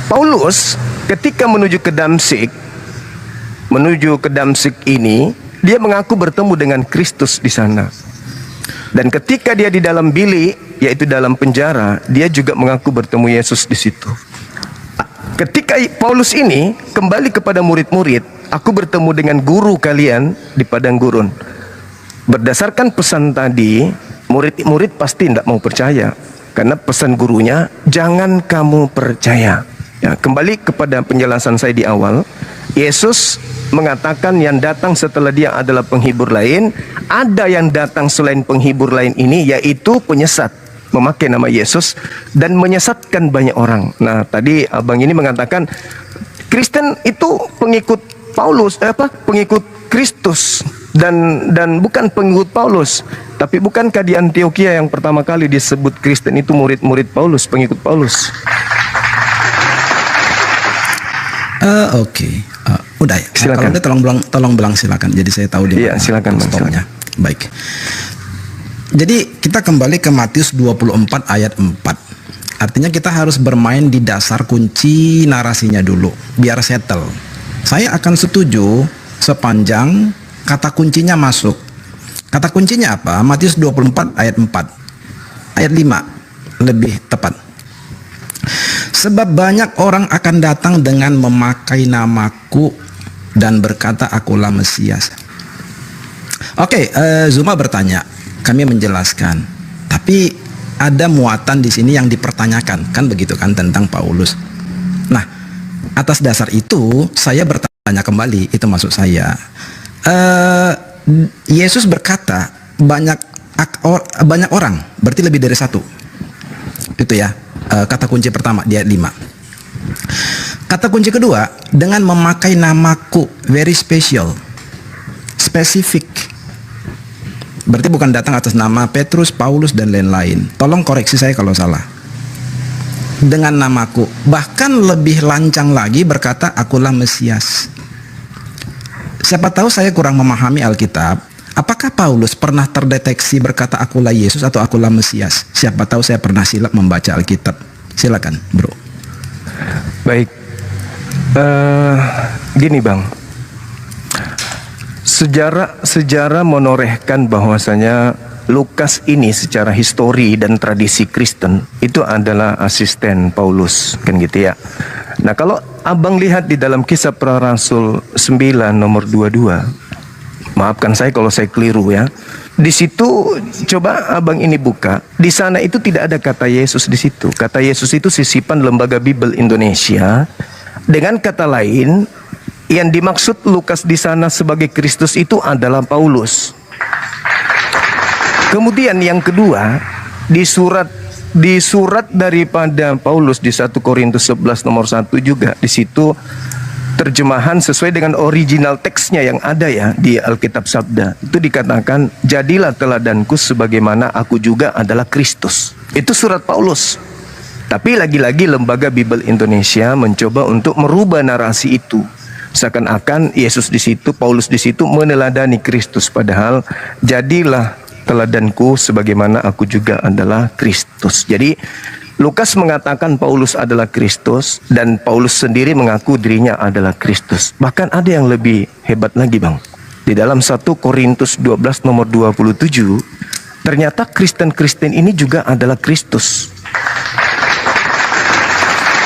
Paulus ketika menuju ke Damsyik ini, dia mengaku bertemu dengan Kristus di sana. Dan ketika dia di dalam bilik, yaitu dalam penjara, dia juga mengaku bertemu Yesus di situ. Ketika Paulus ini kembali kepada murid-murid, aku bertemu dengan guru kalian di padang gurun. Berdasarkan pesan tadi, murid-murid pasti tidak mau percaya, karena pesan gurunya, jangan kamu percaya. Ya, kembali kepada penjelasan saya di awal, Yesus mengatakan yang datang setelah dia adalah penghibur lain. Ada yang datang selain penghibur lain ini, yaitu penyesat, memakai nama Yesus dan menyesatkan banyak orang. Nah, tadi abang ini mengatakan Kristen itu pengikut Paulus, pengikut Kristus dan bukan pengikut Paulus. Tapi bukankah di Antioquia yang pertama kali disebut Kristen itu murid-murid Paulus, pengikut Paulus? Oke. Udah ya. Silakan. Kalau udah tolong bilang silakan. Jadi saya tahu di mana. Iya, silakan Bang. Silakan. Baik. Jadi kita kembali ke Matius 24 ayat 4. Artinya kita harus bermain di dasar kunci narasinya dulu, biar settle. Saya akan setuju sepanjang kata kuncinya masuk. Kata kuncinya apa? Matius 24 ayat 4. Ayat 5 lebih tepat. Sebab banyak orang akan datang dengan memakai namaku dan berkata akulah Mesias. Oke, Zuma bertanya, kami menjelaskan. Tapi ada muatan di sini yang dipertanyakan, kan begitu kan, tentang Paulus. Nah, atas dasar itu saya bertanya kembali, itu maksud saya. Yesus berkata banyak orang, berarti lebih dari satu. Itu ya, kata kunci pertama di ayat 5. Kata kunci kedua, dengan memakai namaku, very special, spesifik. Berarti bukan datang atas nama Petrus, Paulus, dan lain-lain. Tolong koreksi saya kalau salah. Dengan namaku, bahkan lebih lancang lagi berkata akulah Mesias. Siapa tahu saya kurang memahami Alkitab. Apakah Paulus pernah terdeteksi berkata akulah Yesus atau akulah Mesias? Siapa tahu saya pernah silap membaca Alkitab. Silakan, bro. Baik. Gini Bang, sejarah menorehkan bahwasanya Lukas ini secara histori dan tradisi Kristen itu adalah asisten Paulus, kan gitu ya. Nah, kalau abang lihat di dalam Kisah Para Rasul 9 nomor 22, maafkan saya kalau saya keliru ya. Di situ coba abang ini buka, di sana itu tidak ada kata Yesus di situ. Kata Yesus itu sisipan Lembaga Bible Indonesia. Dengan kata lain, yang dimaksud Lukas di sana sebagai Kristus itu adalah Paulus. Kemudian yang kedua, di surat daripada Paulus di 1 Korintus 11 nomor 1 juga, di situ terjemahan sesuai dengan original teksnya yang ada ya di Alkitab Sabda. Itu dikatakan, jadilah teladanku sebagaimana aku juga adalah Kristus. Itu surat Paulus. Tapi lagi-lagi Lembaga Bible Indonesia mencoba untuk merubah narasi itu. Seakan-akan Yesus di situ, Paulus di situ meneladani Kristus, padahal jadilah teladanku sebagaimana aku juga adalah Kristus. Jadi Lukas mengatakan Paulus adalah Kristus dan Paulus sendiri mengaku dirinya adalah Kristus. Bahkan ada yang lebih hebat lagi Bang. Di dalam 1 Korintus 12 nomor 27, ternyata Kristen-Kristen ini juga adalah Kristus.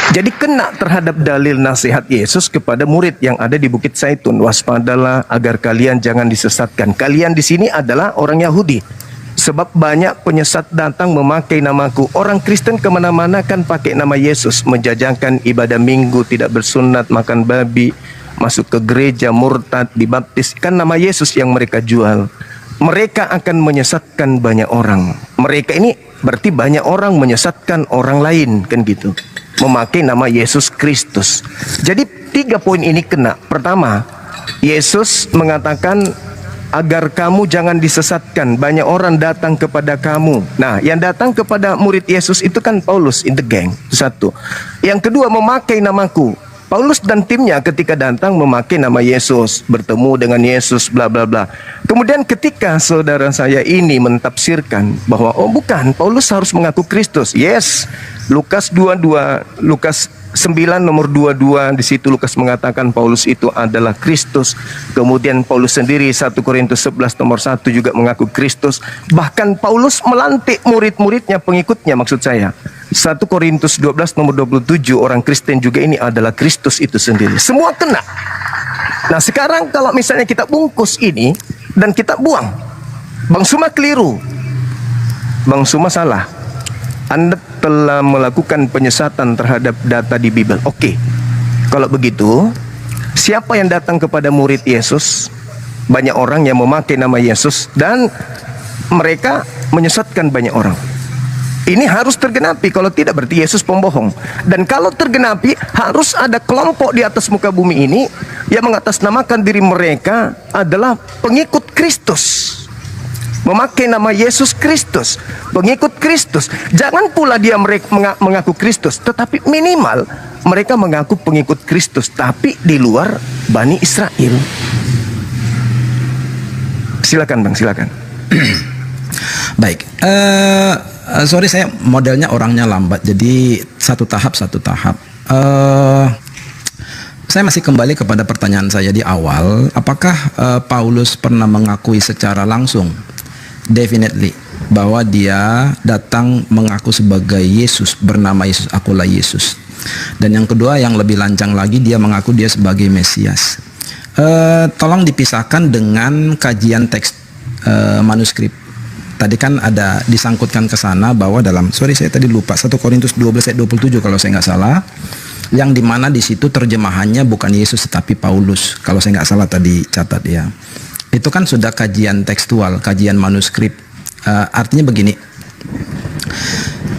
Jadi kena terhadap dalil nasihat Yesus kepada murid yang ada di Bukit Zaitun. Waspadalah agar kalian jangan disesatkan. Kalian di sini adalah orang Yahudi. Sebab banyak penyesat datang memakai namaku. Orang Kristen kemana-mana kan pakai nama Yesus. Menjajakan ibadah minggu, tidak bersunat, makan babi, masuk ke gereja, murtad, dibaptis. Kan nama Yesus yang mereka jual. Mereka akan menyesatkan banyak orang. Mereka ini berarti banyak orang menyesatkan orang lain, kan gitu. Memakai nama Yesus Kristus. Jadi 3 poin ini kena. Pertama, Yesus mengatakan agar kamu jangan disesatkan. Banyak orang datang kepada kamu. Nah, yang datang kepada murid Yesus itu kan Paulus in the gang. Itu satu. Yang kedua, memakai namaku. Paulus dan timnya ketika datang memakai nama Yesus, bertemu dengan Yesus, bla bla bla. Kemudian ketika saudara saya ini mentafsirkan bahwa oh bukan, Paulus harus mengaku Kristus. Yes, Lukas 22, Lukas 9 nomor 22 di situ Lukas mengatakan Paulus itu adalah Kristus. Kemudian Paulus sendiri 1 Korintus 11 nomor 1 juga mengaku Kristus. Bahkan Paulus melantik murid-muridnya, pengikutnya maksud saya. 1 Korintus 12 nomor 27 orang Kristen juga ini adalah Kristus itu sendiri. Semua kena. Nah sekarang kalau misalnya kita bungkus ini dan kita buang, Bang Suma keliru, Bang Suma salah. Anda telah melakukan penyesatan terhadap data di Bible. Oke, kalau begitu, siapa yang datang kepada murid Yesus? Banyak orang yang memakai nama Yesus dan mereka menyesatkan banyak orang. Ini harus tergenapi, kalau tidak berarti Yesus pembohong. Dan kalau tergenapi, harus ada kelompok di atas muka bumi ini yang mengatasnamakan diri mereka adalah pengikut Kristus. Memakai nama Yesus Kristus, pengikut Kristus. Jangan pula dia mengaku Kristus, tetapi minimal mereka mengaku pengikut Kristus, tapi di luar Bani Israel. Silakan Bang, silakan. Baik, sorry saya modelnya orangnya lambat, jadi satu tahap. Saya masih kembali kepada pertanyaan saya di awal, apakah Paulus pernah mengakui secara langsung? Definitely, bahwa dia datang mengaku sebagai Yesus, bernama Yesus, akulah Yesus. Dan yang kedua yang lebih lancang lagi, dia mengaku dia sebagai Mesias. Tolong dipisahkan dengan kajian teks manuskrip. Tadi kan ada disangkutkan ke sana bahwa dalam, sorry saya tadi lupa, 1 Korintus 12 ayat 27 kalau saya nggak salah, yang dimana di situ terjemahannya bukan Yesus tetapi Paulus, kalau saya nggak salah tadi catat ya. Itu kan sudah kajian tekstual, kajian manuskrip. Artinya begini,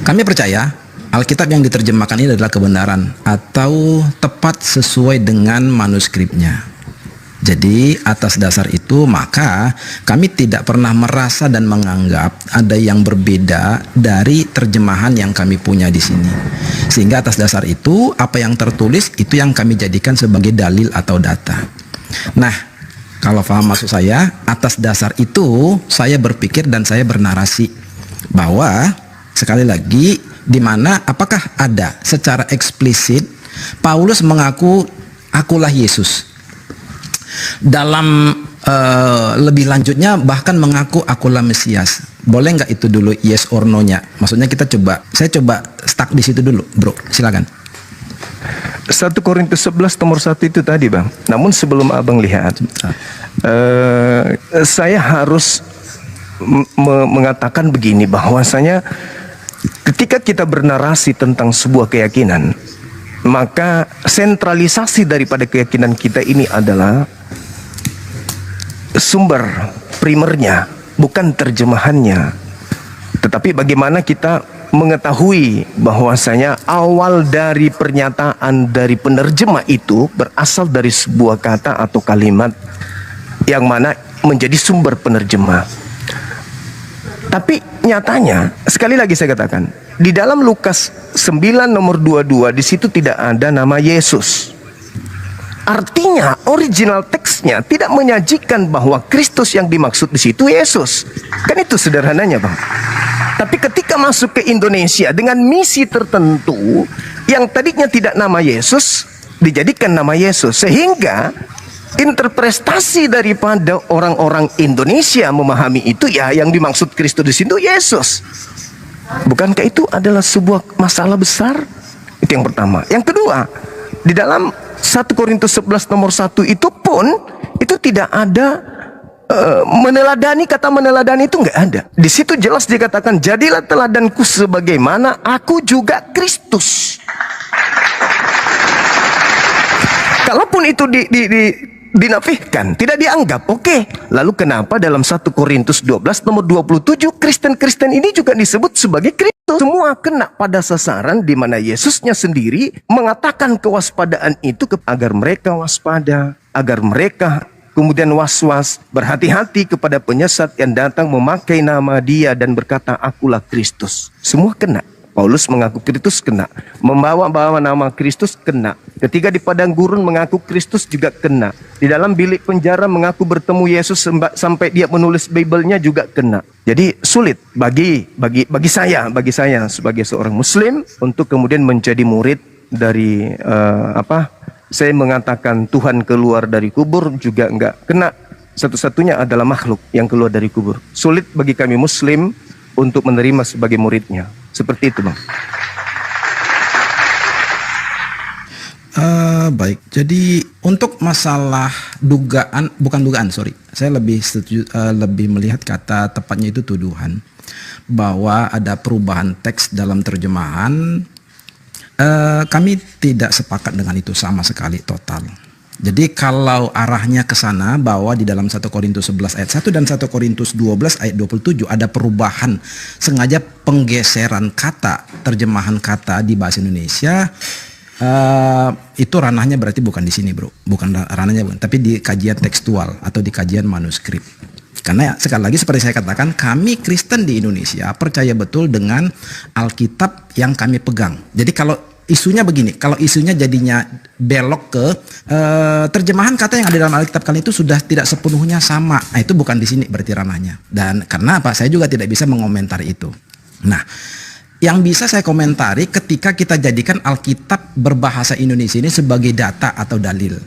kami percaya Alkitab yang diterjemahkan ini adalah kebenaran atau tepat sesuai dengan manuskripnya. Jadi atas dasar itu maka kami tidak pernah merasa dan menganggap ada yang berbeda dari terjemahan yang kami punya di sini. Sehingga atas dasar itu apa yang tertulis itu yang kami jadikan sebagai dalil atau data. Nah, kalau paham maksud saya, atas dasar itu saya berpikir dan saya bernarasi bahwa sekali lagi di mana apakah ada secara eksplisit Paulus mengaku akulah Yesus. Dalam lebih lanjutnya bahkan mengaku akulah Mesias. Boleh nggak itu dulu yes or no-nya? Maksudnya saya coba stuck di situ dulu, bro. Silakan. 1 Korintus 11 nomor 1 itu tadi Bang. Namun sebelum Abang lihat, saya harus mengatakan begini, bahwasanya ketika kita bernarasi tentang sebuah keyakinan, maka sentralisasi daripada keyakinan kita ini adalah sumber primernya, bukan terjemahannya. Tetapi bagaimana kita mengetahui bahwasanya awal dari pernyataan dari penerjemah itu berasal dari sebuah kata atau kalimat yang mana menjadi sumber penerjemah. Tapi nyatanya, sekali lagi saya katakan, di dalam Lukas 9 nomor 22 di situ tidak ada nama Yesus. Artinya original teksnya tidak menyajikan bahwa Kristus yang dimaksud di situ Yesus. Kan itu sederhananya Bang. Tapi ketika masuk ke Indonesia dengan misi tertentu yang tadinya tidak nama Yesus dijadikan nama Yesus, sehingga interpretasi daripada orang-orang Indonesia memahami itu ya yang dimaksud Kristus di situ Yesus. Bukankah itu adalah sebuah masalah besar? Itu yang pertama. Yang kedua, di dalam 1 Korintus 11 nomor 1 itu pun itu tidak ada meneladani. Kata meneladani itu nggak ada. Di situ jelas dikatakan, jadilah teladanku sebagaimana aku juga Kristus. Kalaupun itu dinafikan, tidak dianggap, oke. Lalu kenapa dalam 1 Korintus 12 nomor 27 Kristen-Kristen ini juga disebut sebagai Kristus? Semua kena pada sasaran di mana Yesusnya sendiri mengatakan kewaspadaan itu agar mereka waspada, agar mereka kemudian was-was, berhati-hati kepada penyesat yang datang memakai nama Dia dan berkata, akulah Kristus. Semua kena. Paulus mengaku Kristus kena. Membawa-bawa nama Kristus kena. Ketika di padang gurun mengaku Kristus juga kena. Di dalam bilik penjara mengaku bertemu Yesus sampai dia menulis Bible-nya juga kena. Jadi sulit bagi saya sebagai seorang Muslim untuk kemudian menjadi murid dari saya mengatakan Tuhan keluar dari kubur juga enggak kena. Satu-satunya adalah makhluk yang keluar dari kubur. Sulit bagi kami Muslim untuk menerima sebagai muridnya. Seperti itu, Bang. Baik, jadi untuk masalah saya lebih setuju, lebih melihat kata tepatnya itu tuduhan bahwa ada perubahan teks dalam terjemahan. Kami tidak sepakat dengan itu sama sekali total. Jadi kalau arahnya ke sana bahwa di dalam 1 Korintus 11 ayat 1 dan 1 Korintus 12 ayat 27 ada perubahan sengaja penggeseran kata, terjemahan kata di bahasa Indonesia, itu ranahnya berarti bukan di sini, bro. Bukan ranahnya, tapi di kajian tekstual atau di kajian manuskrip. Karena sekali lagi seperti saya katakan, kami Kristen di Indonesia percaya betul dengan Alkitab yang kami pegang. Jadi kalau isunya begini, kalau isunya jadinya belok ke terjemahan kata yang ada dalam Alkitab kali itu sudah tidak sepenuhnya sama, nah, itu bukan di sini berarti ranahnya. Dan karena apa? Saya juga tidak bisa mengomentari itu. Nah, yang bisa saya komentari ketika kita jadikan Alkitab berbahasa Indonesia ini sebagai data atau dalil.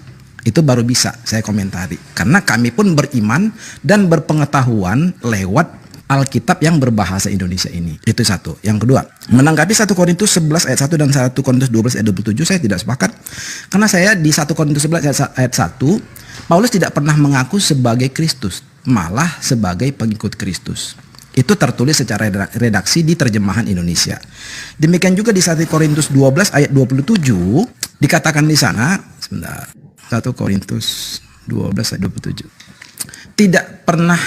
Itu baru bisa saya komentari. Karena kami pun beriman dan berpengetahuan lewat Alkitab yang berbahasa Indonesia ini. Itu satu. Yang kedua, menanggapi 1 Korintus 11 ayat 1 dan 1 Korintus 12 ayat 27 saya tidak sepakat. Karena saya di 1 Korintus 11 ayat 1, Paulus tidak pernah mengaku sebagai Kristus, malah sebagai pengikut Kristus. Itu tertulis secara redaksi di terjemahan Indonesia. Demikian juga di 1 Korintus 12 ayat 27 dikatakan di sana, sebentar. 1 Korintus 12 ayat 27. Tidak pernah,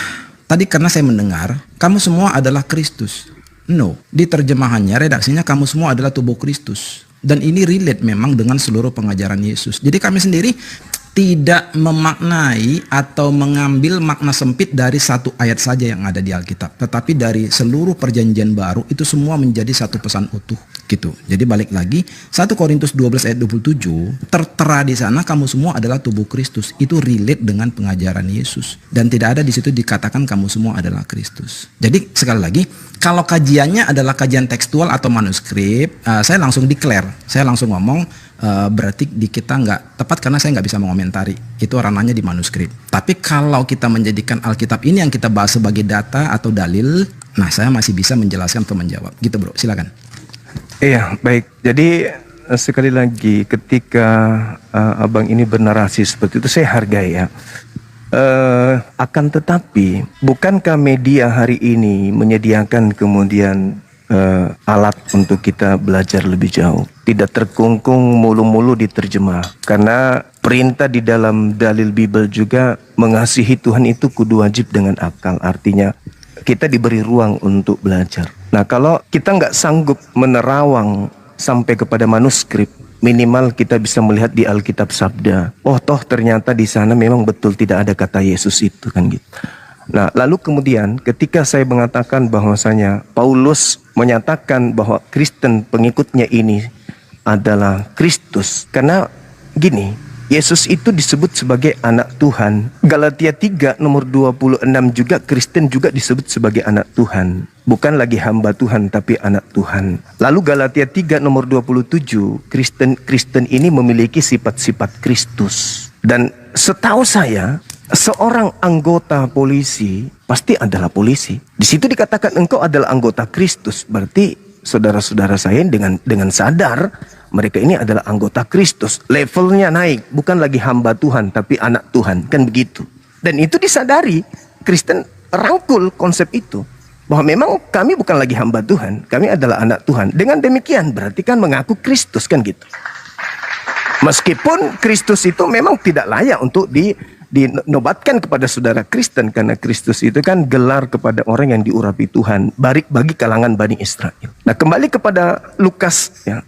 tadi karena saya mendengar kamu semua adalah Kristus. No, di terjemahannya redaksinya kamu semua adalah tubuh Kristus. Dan ini relate memang dengan seluruh pengajaran Yesus. Jadi kami sendiri tidak memaknai atau mengambil makna sempit dari satu ayat saja yang ada di Alkitab, tetapi dari seluruh perjanjian baru itu semua menjadi satu pesan utuh gitu. Jadi balik lagi 1 Korintus 12 ayat 27 tertera di sana kamu semua adalah tubuh Kristus. Itu relate dengan pengajaran Yesus dan tidak ada di situ dikatakan kamu semua adalah Kristus. Jadi sekali lagi kalau kajiannya adalah kajian tekstual atau manuskrip, saya langsung declare, saya langsung ngomong berarti di kita nggak tepat karena saya nggak bisa mengomentari, itu ranahnya di manuskrip. Tapi kalau kita menjadikan Alkitab ini yang kita bahas sebagai data atau dalil, nah saya masih bisa menjelaskan atau menjawab gitu, bro. Silakan. Iya, baik. Jadi sekali lagi ketika abang ini bernarasi seperti itu saya hargai ya. Akan tetapi bukankah media hari ini menyediakan kemudian alat untuk kita belajar lebih jauh, tidak terkungkung mulu-mulu diterjemah, karena perintah di dalam dalil Bible juga mengasihi Tuhan itu kudu wajib dengan akal, artinya kita diberi ruang untuk belajar. Nah kalau kita nggak sanggup menerawang sampai kepada manuskrip, minimal kita bisa melihat di Alkitab Sabda, oh toh ternyata di sana memang betul tidak ada kata Yesus itu kan gitu. Nah, lalu kemudian ketika saya mengatakan bahwasanya Paulus menyatakan bahwa Kristen pengikutnya ini adalah Kristus, karena gini, Yesus itu disebut sebagai anak Tuhan. Galatia 3 nomor 26 juga Kristen juga disebut sebagai anak Tuhan. Bukan lagi hamba Tuhan tapi anak Tuhan. Lalu Galatia 3 nomor 27, Kristen ini memiliki sifat-sifat Kristus. Dan setahu saya seorang anggota polisi pasti adalah polisi. Di situ dikatakan engkau adalah anggota Kristus. Berarti saudara-saudara saya dengan sadar mereka ini adalah anggota Kristus. Levelnya naik, bukan lagi hamba Tuhan tapi anak Tuhan, kan begitu. Dan itu disadari, Kristen rangkul konsep itu, bahwa memang kami bukan lagi hamba Tuhan, kami adalah anak Tuhan. Dengan demikian berarti kan mengaku Kristus, kan gitu. Meskipun Kristus itu memang tidak layak untuk dinobatkan kepada saudara Kristen, karena Kristus itu kan gelar kepada orang yang diurapi Tuhan bagi kalangan Bani Israel. Nah kembali kepada Lukas ya,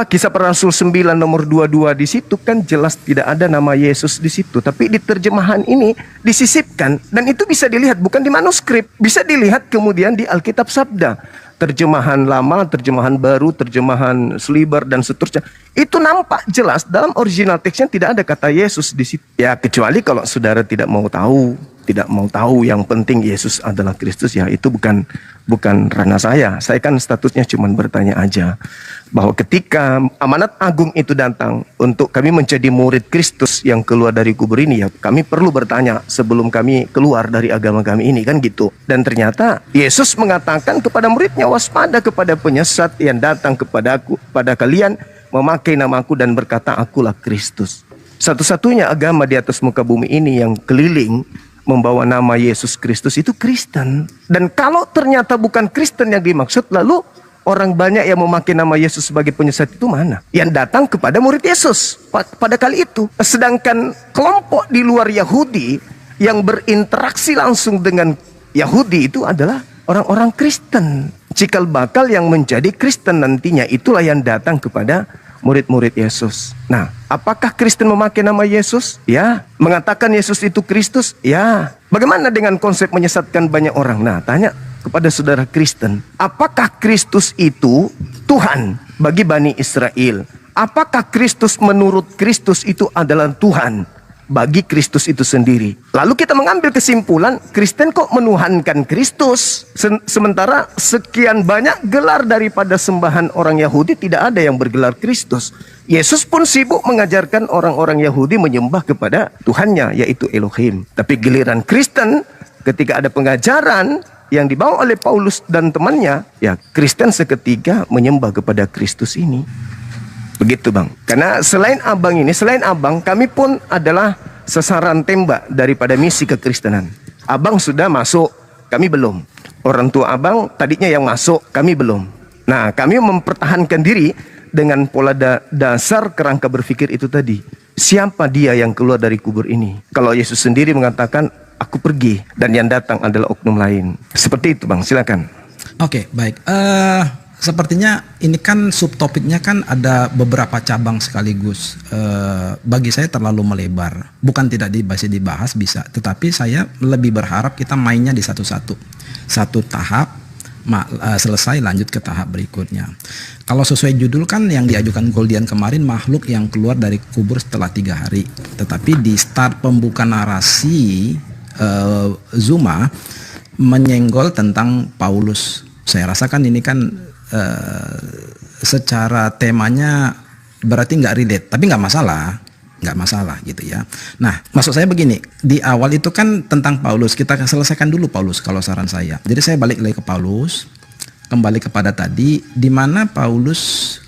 Kisah Para Rasul 9 nomor 22, di situ kan jelas tidak ada nama Yesus di situ, tapi di terjemahan ini disisipkan dan itu bisa dilihat bukan di manuskrip, bisa dilihat kemudian di Alkitab Sabda. Terjemahan lama, terjemahan baru, terjemahan Sliber dan seterusnya. Itu nampak jelas dalam original teksnya tidak ada kata Yesus di situ. Ya kecuali kalau saudara tidak mau tahu. tidak mau tahu, yang penting Yesus adalah Kristus, ya itu bukan ranah saya. Saya kan statusnya cuma bertanya aja bahwa ketika amanat agung itu datang untuk kami menjadi murid Kristus yang keluar dari kubur ini, ya kami perlu bertanya sebelum kami keluar dari agama kami ini, kan gitu. Dan ternyata Yesus mengatakan kepada muridnya, waspada kepada penyesat yang datang kepadaku, pada kalian memakai namaku dan berkata akulah Kristus. Satu-satunya agama di atas muka bumi ini yang keliling membawa nama Yesus Kristus itu Kristen. Dan kalau ternyata bukan Kristen yang dimaksud, lalu orang banyak yang memakai nama Yesus sebagai penyesat itu mana? Yang datang kepada murid Yesus pada kali itu. Sedangkan kelompok di luar Yahudi yang berinteraksi langsung dengan Yahudi itu adalah orang-orang Kristen. Cikal bakal yang menjadi Kristen nantinya itulah yang datang kepada murid-murid Yesus. Nah, apakah Kristen memakai nama Yesus? Ya. Mengatakan Yesus itu Kristus? Ya. Bagaimana dengan konsep menyesatkan banyak orang? Nah, tanya kepada saudara Kristen, apakah Kristus itu Tuhan bagi Bani Israel? Apakah Kristus menurut Kristus itu adalah Tuhan bagi Kristus itu sendiri? Lalu kita mengambil kesimpulan, Kristen kok menuhankan Kristus, sementara sekian banyak gelar daripada sembahan orang Yahudi tidak ada yang bergelar Kristus. Yesus pun sibuk mengajarkan orang-orang Yahudi menyembah kepada Tuhannya, yaitu Elohim. Tapi giliran Kristen, ketika ada pengajaran yang dibawa oleh Paulus dan temannya, ya Kristen seketika menyembah kepada Kristus ini. Begitu bang. Karena selain abang, kami pun adalah sasaran tembak daripada misi kekristenan. Abang sudah masuk, kami belum. Orang tua abang tadinya yang masuk, kami belum. Nah, kami mempertahankan diri dengan pola dasar kerangka berpikir itu tadi. Siapa dia yang keluar dari kubur ini? Kalau Yesus sendiri mengatakan, aku pergi, dan yang datang adalah oknum lain. Seperti itu bang, silakan. Oke, baik. Sepertinya ini kan subtopiknya kan ada beberapa cabang sekaligus. Bagi saya terlalu melebar. Bukan tidak bisa dibahas, bisa. Tetapi saya lebih berharap kita mainnya di satu-satu. Satu tahap, selesai lanjut ke tahap berikutnya. Kalau sesuai judul kan yang diajukan Goldian kemarin, makhluk yang keluar dari kubur setelah 3 hari. Tetapi di start pembuka narasi Zuma menyenggol tentang Paulus. Saya rasakan ini kan secara temanya berarti nggak relate, tapi nggak masalah gitu ya. Nah, maksud saya begini, di awal itu kan tentang Paulus, kita selesaikan dulu Paulus kalau saran saya. Jadi saya balik lagi ke Paulus, kembali kepada tadi, di mana Paulus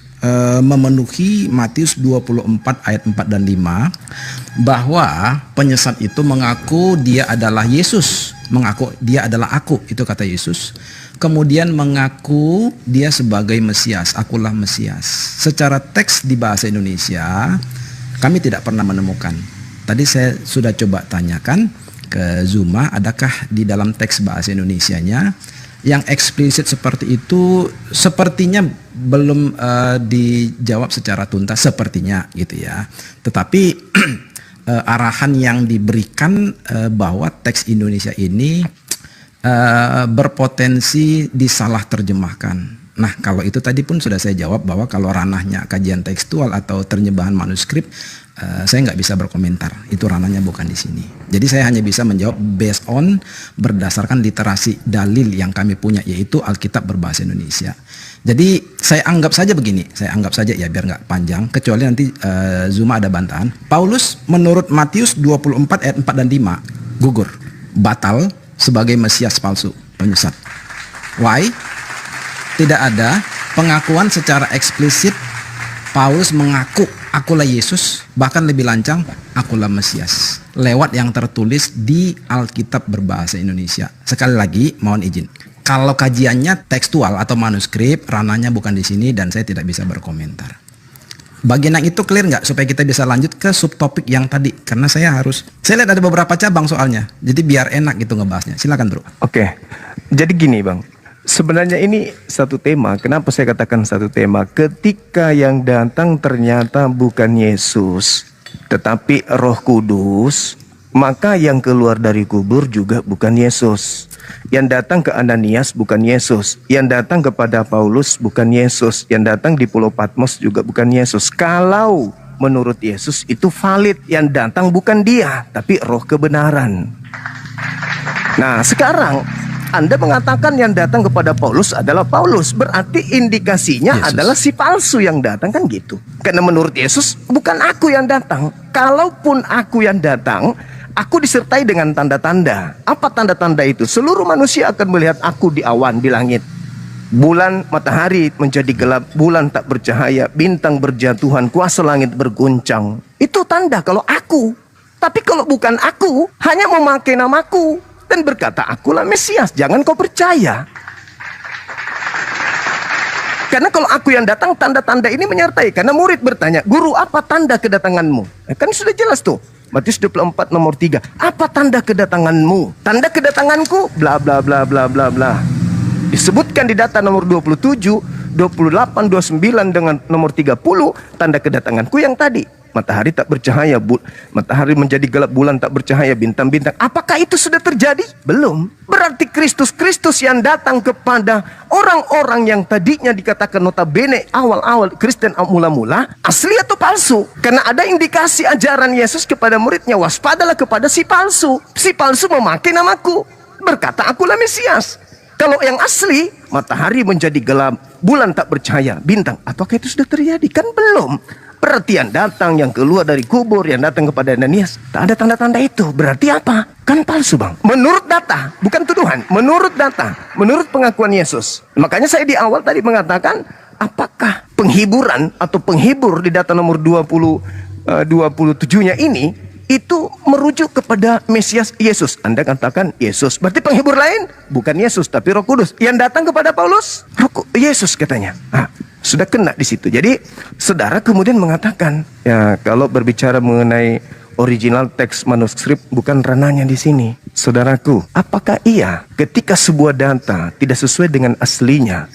memenuhi Matius 24 ayat 4 dan 5, bahwa penyesat itu mengaku dia adalah Yesus, mengaku dia adalah aku, itu kata Yesus. Kemudian mengaku dia sebagai Mesias, akulah Mesias. Secara teks di bahasa Indonesia kami tidak pernah menemukan. Tadi saya sudah coba tanyakan ke Zuma, adakah di dalam teks bahasa Indonesianya yang eksplisit seperti itu? Sepertinya belum dijawab secara tuntas, sepertinya gitu ya. Tetapi arahan yang diberikan bahwa teks Indonesia ini berpotensi disalah terjemahkan. Nah, kalau itu tadi pun sudah saya jawab bahwa kalau ranahnya kajian tekstual atau terjemahan manuskrip, saya nggak bisa berkomentar. Itu ranahnya bukan di sini. Jadi saya hanya bisa menjawab based on berdasarkan literasi dalil yang kami punya, yaitu Alkitab berbahasa Indonesia. Jadi saya anggap saja begini, saya anggap saja ya biar nggak panjang, kecuali nanti Zuma ada bantahan. Paulus menurut Matius 24 ayat 4 dan 5 gugur, batal sebagai Mesias palsu, penyesat. Why? Tidak ada pengakuan secara eksplisit Paulus mengaku akulah Yesus, bahkan lebih lancang akulah Mesias, lewat yang tertulis di Alkitab berbahasa Indonesia. Sekali lagi mohon izin, kalau kajiannya tekstual atau manuskrip, ranahnya bukan di sini dan saya tidak bisa berkomentar. Bagian yang itu clear nggak, supaya kita bisa lanjut ke subtopik yang tadi, karena saya lihat ada beberapa cabang soalnya, jadi biar enak gitu ngebahasnya. Silakan bro. Oke, jadi gini bang, sebenarnya ini satu tema. Kenapa saya katakan satu tema? Ketika yang datang ternyata bukan Yesus, tetapi Roh Kudus, maka yang keluar dari kubur juga bukan Yesus. Yang datang ke Ananias bukan Yesus. Yang datang kepada Paulus bukan Yesus. Yang datang di Pulau Patmos juga bukan Yesus. Kalau menurut Yesus itu valid, yang datang bukan dia, tapi roh kebenaran. Nah, sekarang Anda mengatakan yang datang kepada Paulus adalah Paulus. Berarti indikasinya Yesus. adalah si palsu yang datang, kan gitu. Karena menurut Yesus, bukan aku yang datang. Kalaupun aku yang datang, aku disertai dengan tanda-tanda. Apa tanda-tanda itu? Seluruh manusia akan melihat aku di awan, di langit. Bulan, matahari menjadi gelap, bulan tak bercahaya, bintang berjatuhan, kuasa langit berguncang. Itu tanda kalau aku. Tapi kalau bukan aku, hanya memakai namaku dan berkata, akulah Mesias, jangan kau percaya. Karena kalau aku yang datang, tanda-tanda ini menyertai. Karena murid bertanya, guru, apa tanda kedatanganmu? Kan sudah jelas tuh. Matius 24 nomor 3. Apa tanda kedatanganmu? Tanda kedatanganku, bla bla bla bla bla bla. Disebutkan di data nomor 27, 28, 29 dengan nomor 30, tanda kedatanganku yang tadi. Matahari tak bercahaya, matahari menjadi gelap, bulan tak bercahaya, bintang-bintang. Apakah itu sudah terjadi? Belum. Berarti Kristus yang datang kepada orang-orang yang tadinya dikatakan notabene awal-awal Kristen mula-mula, asli atau palsu? Karena ada indikasi ajaran Yesus kepada muridnya, waspadalah kepada si palsu. Si palsu memakai namaku, berkata akulah Mesias. Kalau yang asli, matahari menjadi gelap, bulan tak bercahaya, bintang. Apakah itu sudah terjadi? Kan belum. Berarti yang datang, yang keluar dari kubur, yang datang kepada Ananias, tak ada tanda-tanda itu. Berarti apa? Kan palsu, Bang. Menurut data, bukan tuduhan. Menurut data, menurut pengakuan Yesus. Makanya saya di awal tadi mengatakan, apakah penghiburan atau penghibur di data nomor 27-nya ini, itu merujuk kepada Mesias Yesus. Anda katakan Yesus. Berarti penghibur lain bukan Yesus, tapi Roh Kudus. Yang datang kepada Paulus, Yesus katanya. Sudah kena di situ. Jadi saudara kemudian mengatakan, ya kalau berbicara mengenai original teks manuskrip bukan ranahnya di sini. Saudaraku, apakah iya ketika sebuah data tidak sesuai dengan aslinya,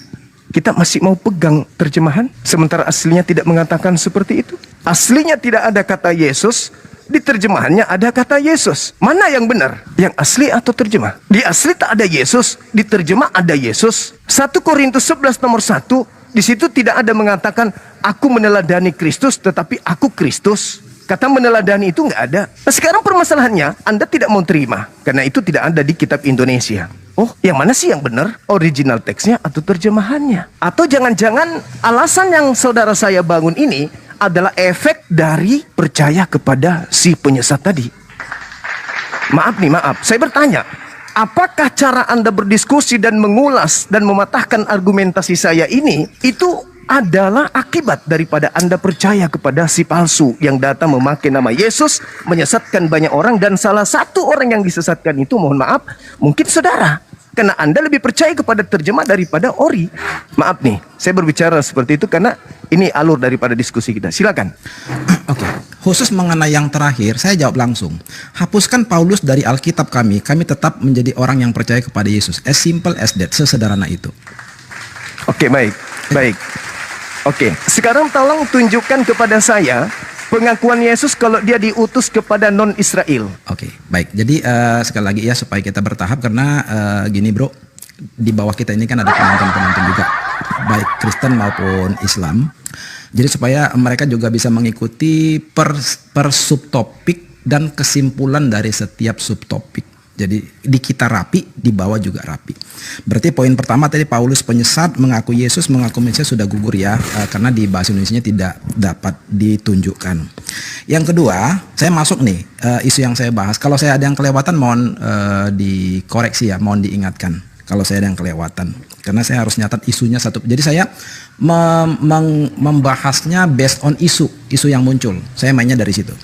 kita masih mau pegang terjemahan sementara aslinya tidak mengatakan seperti itu? Aslinya tidak ada kata Yesus, di terjemahannya ada kata Yesus. Mana yang benar? Yang asli atau terjemah? Di asli tak ada Yesus, di terjemah ada Yesus. 1 Korintus 11 nomor 1, di situ tidak ada mengatakan aku meneladani Kristus, tetapi aku Kristus. Kata meneladani itu nggak ada. Nah, sekarang permasalahannya Anda tidak mau terima karena itu tidak ada di kitab Indonesia. Oh, yang mana sih yang benar? Original teksnya atau terjemahannya? Atau jangan-jangan alasan yang saudara saya bangun ini adalah efek dari percaya kepada si penyesat tadi. Maaf, saya bertanya, apakah cara Anda berdiskusi dan mengulas dan mematahkan argumentasi saya ini itu adalah akibat daripada Anda percaya kepada si palsu yang datang memakai nama Yesus, menyesatkan banyak orang, dan salah satu orang yang disesatkan itu, mohon maaf, mungkin saudara. Karena Anda lebih percaya kepada terjemah daripada ori. Maaf nih, saya berbicara seperti itu karena ini alur daripada diskusi kita. Silakan. Oke, khusus mengenai yang terakhir, saya jawab langsung. Hapuskan Paulus dari Alkitab kami tetap menjadi orang yang percaya kepada Yesus. As simple as that, sesederhana itu. Oke, baik. Oke, sekarang tolong tunjukkan kepada saya pengakuan Yesus kalau dia diutus kepada non-Israel. Oke, baik. Jadi sekali lagi ya supaya kita bertahap karena gini bro, di bawah kita ini kan ada penonton-penonton juga, baik Kristen maupun Islam. Jadi supaya mereka juga bisa mengikuti per subtopik dan kesimpulan dari setiap subtopik. Jadi di kita rapi, di bawah juga rapi. Berarti poin pertama tadi Paulus penyesat, mengaku Yesus, mengaku Mesias sudah gugur ya, karena di bahasa Indonesianya tidak dapat ditunjukkan. Yang kedua, saya masuk nih isu yang saya bahas. Kalau saya ada yang kelewatan mohon dikoreksi ya, mohon diingatkan. Kalau saya ada yang kelewatan, karena saya harus nyatat isunya satu. Jadi saya membahasnya based on isu yang muncul. Saya mainnya dari situ.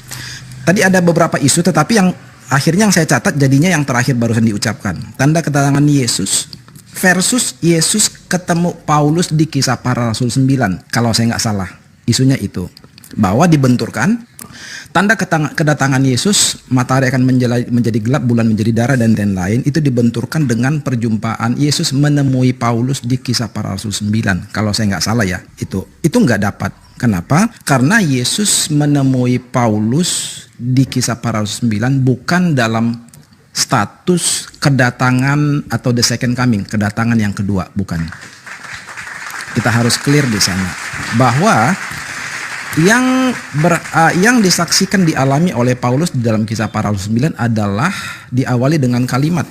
Tadi ada beberapa isu, tetapi yang akhirnya yang saya catat jadinya yang terakhir barusan diucapkan. Tanda kedatangan Yesus versus Yesus ketemu Paulus di Kisah Para Rasul 9. Kalau saya nggak salah, isunya itu. Bahwa dibenturkan, tanda kedatangan Yesus, matahari akan menjadi gelap, bulan menjadi darah, dan lain-lain. Itu dibenturkan dengan perjumpaan Yesus menemui Paulus di Kisah Para Rasul 9. Kalau saya nggak salah ya, itu nggak dapat. Kenapa? Karena Yesus menemui Paulus di Kisah Para Rasul 9 bukan dalam status kedatangan atau the second coming, kedatangan yang kedua, bukan. Kita harus clear di sana bahwa yang disaksikan dialami oleh Paulus di dalam Kisah Para Rasul 9 adalah diawali dengan kalimat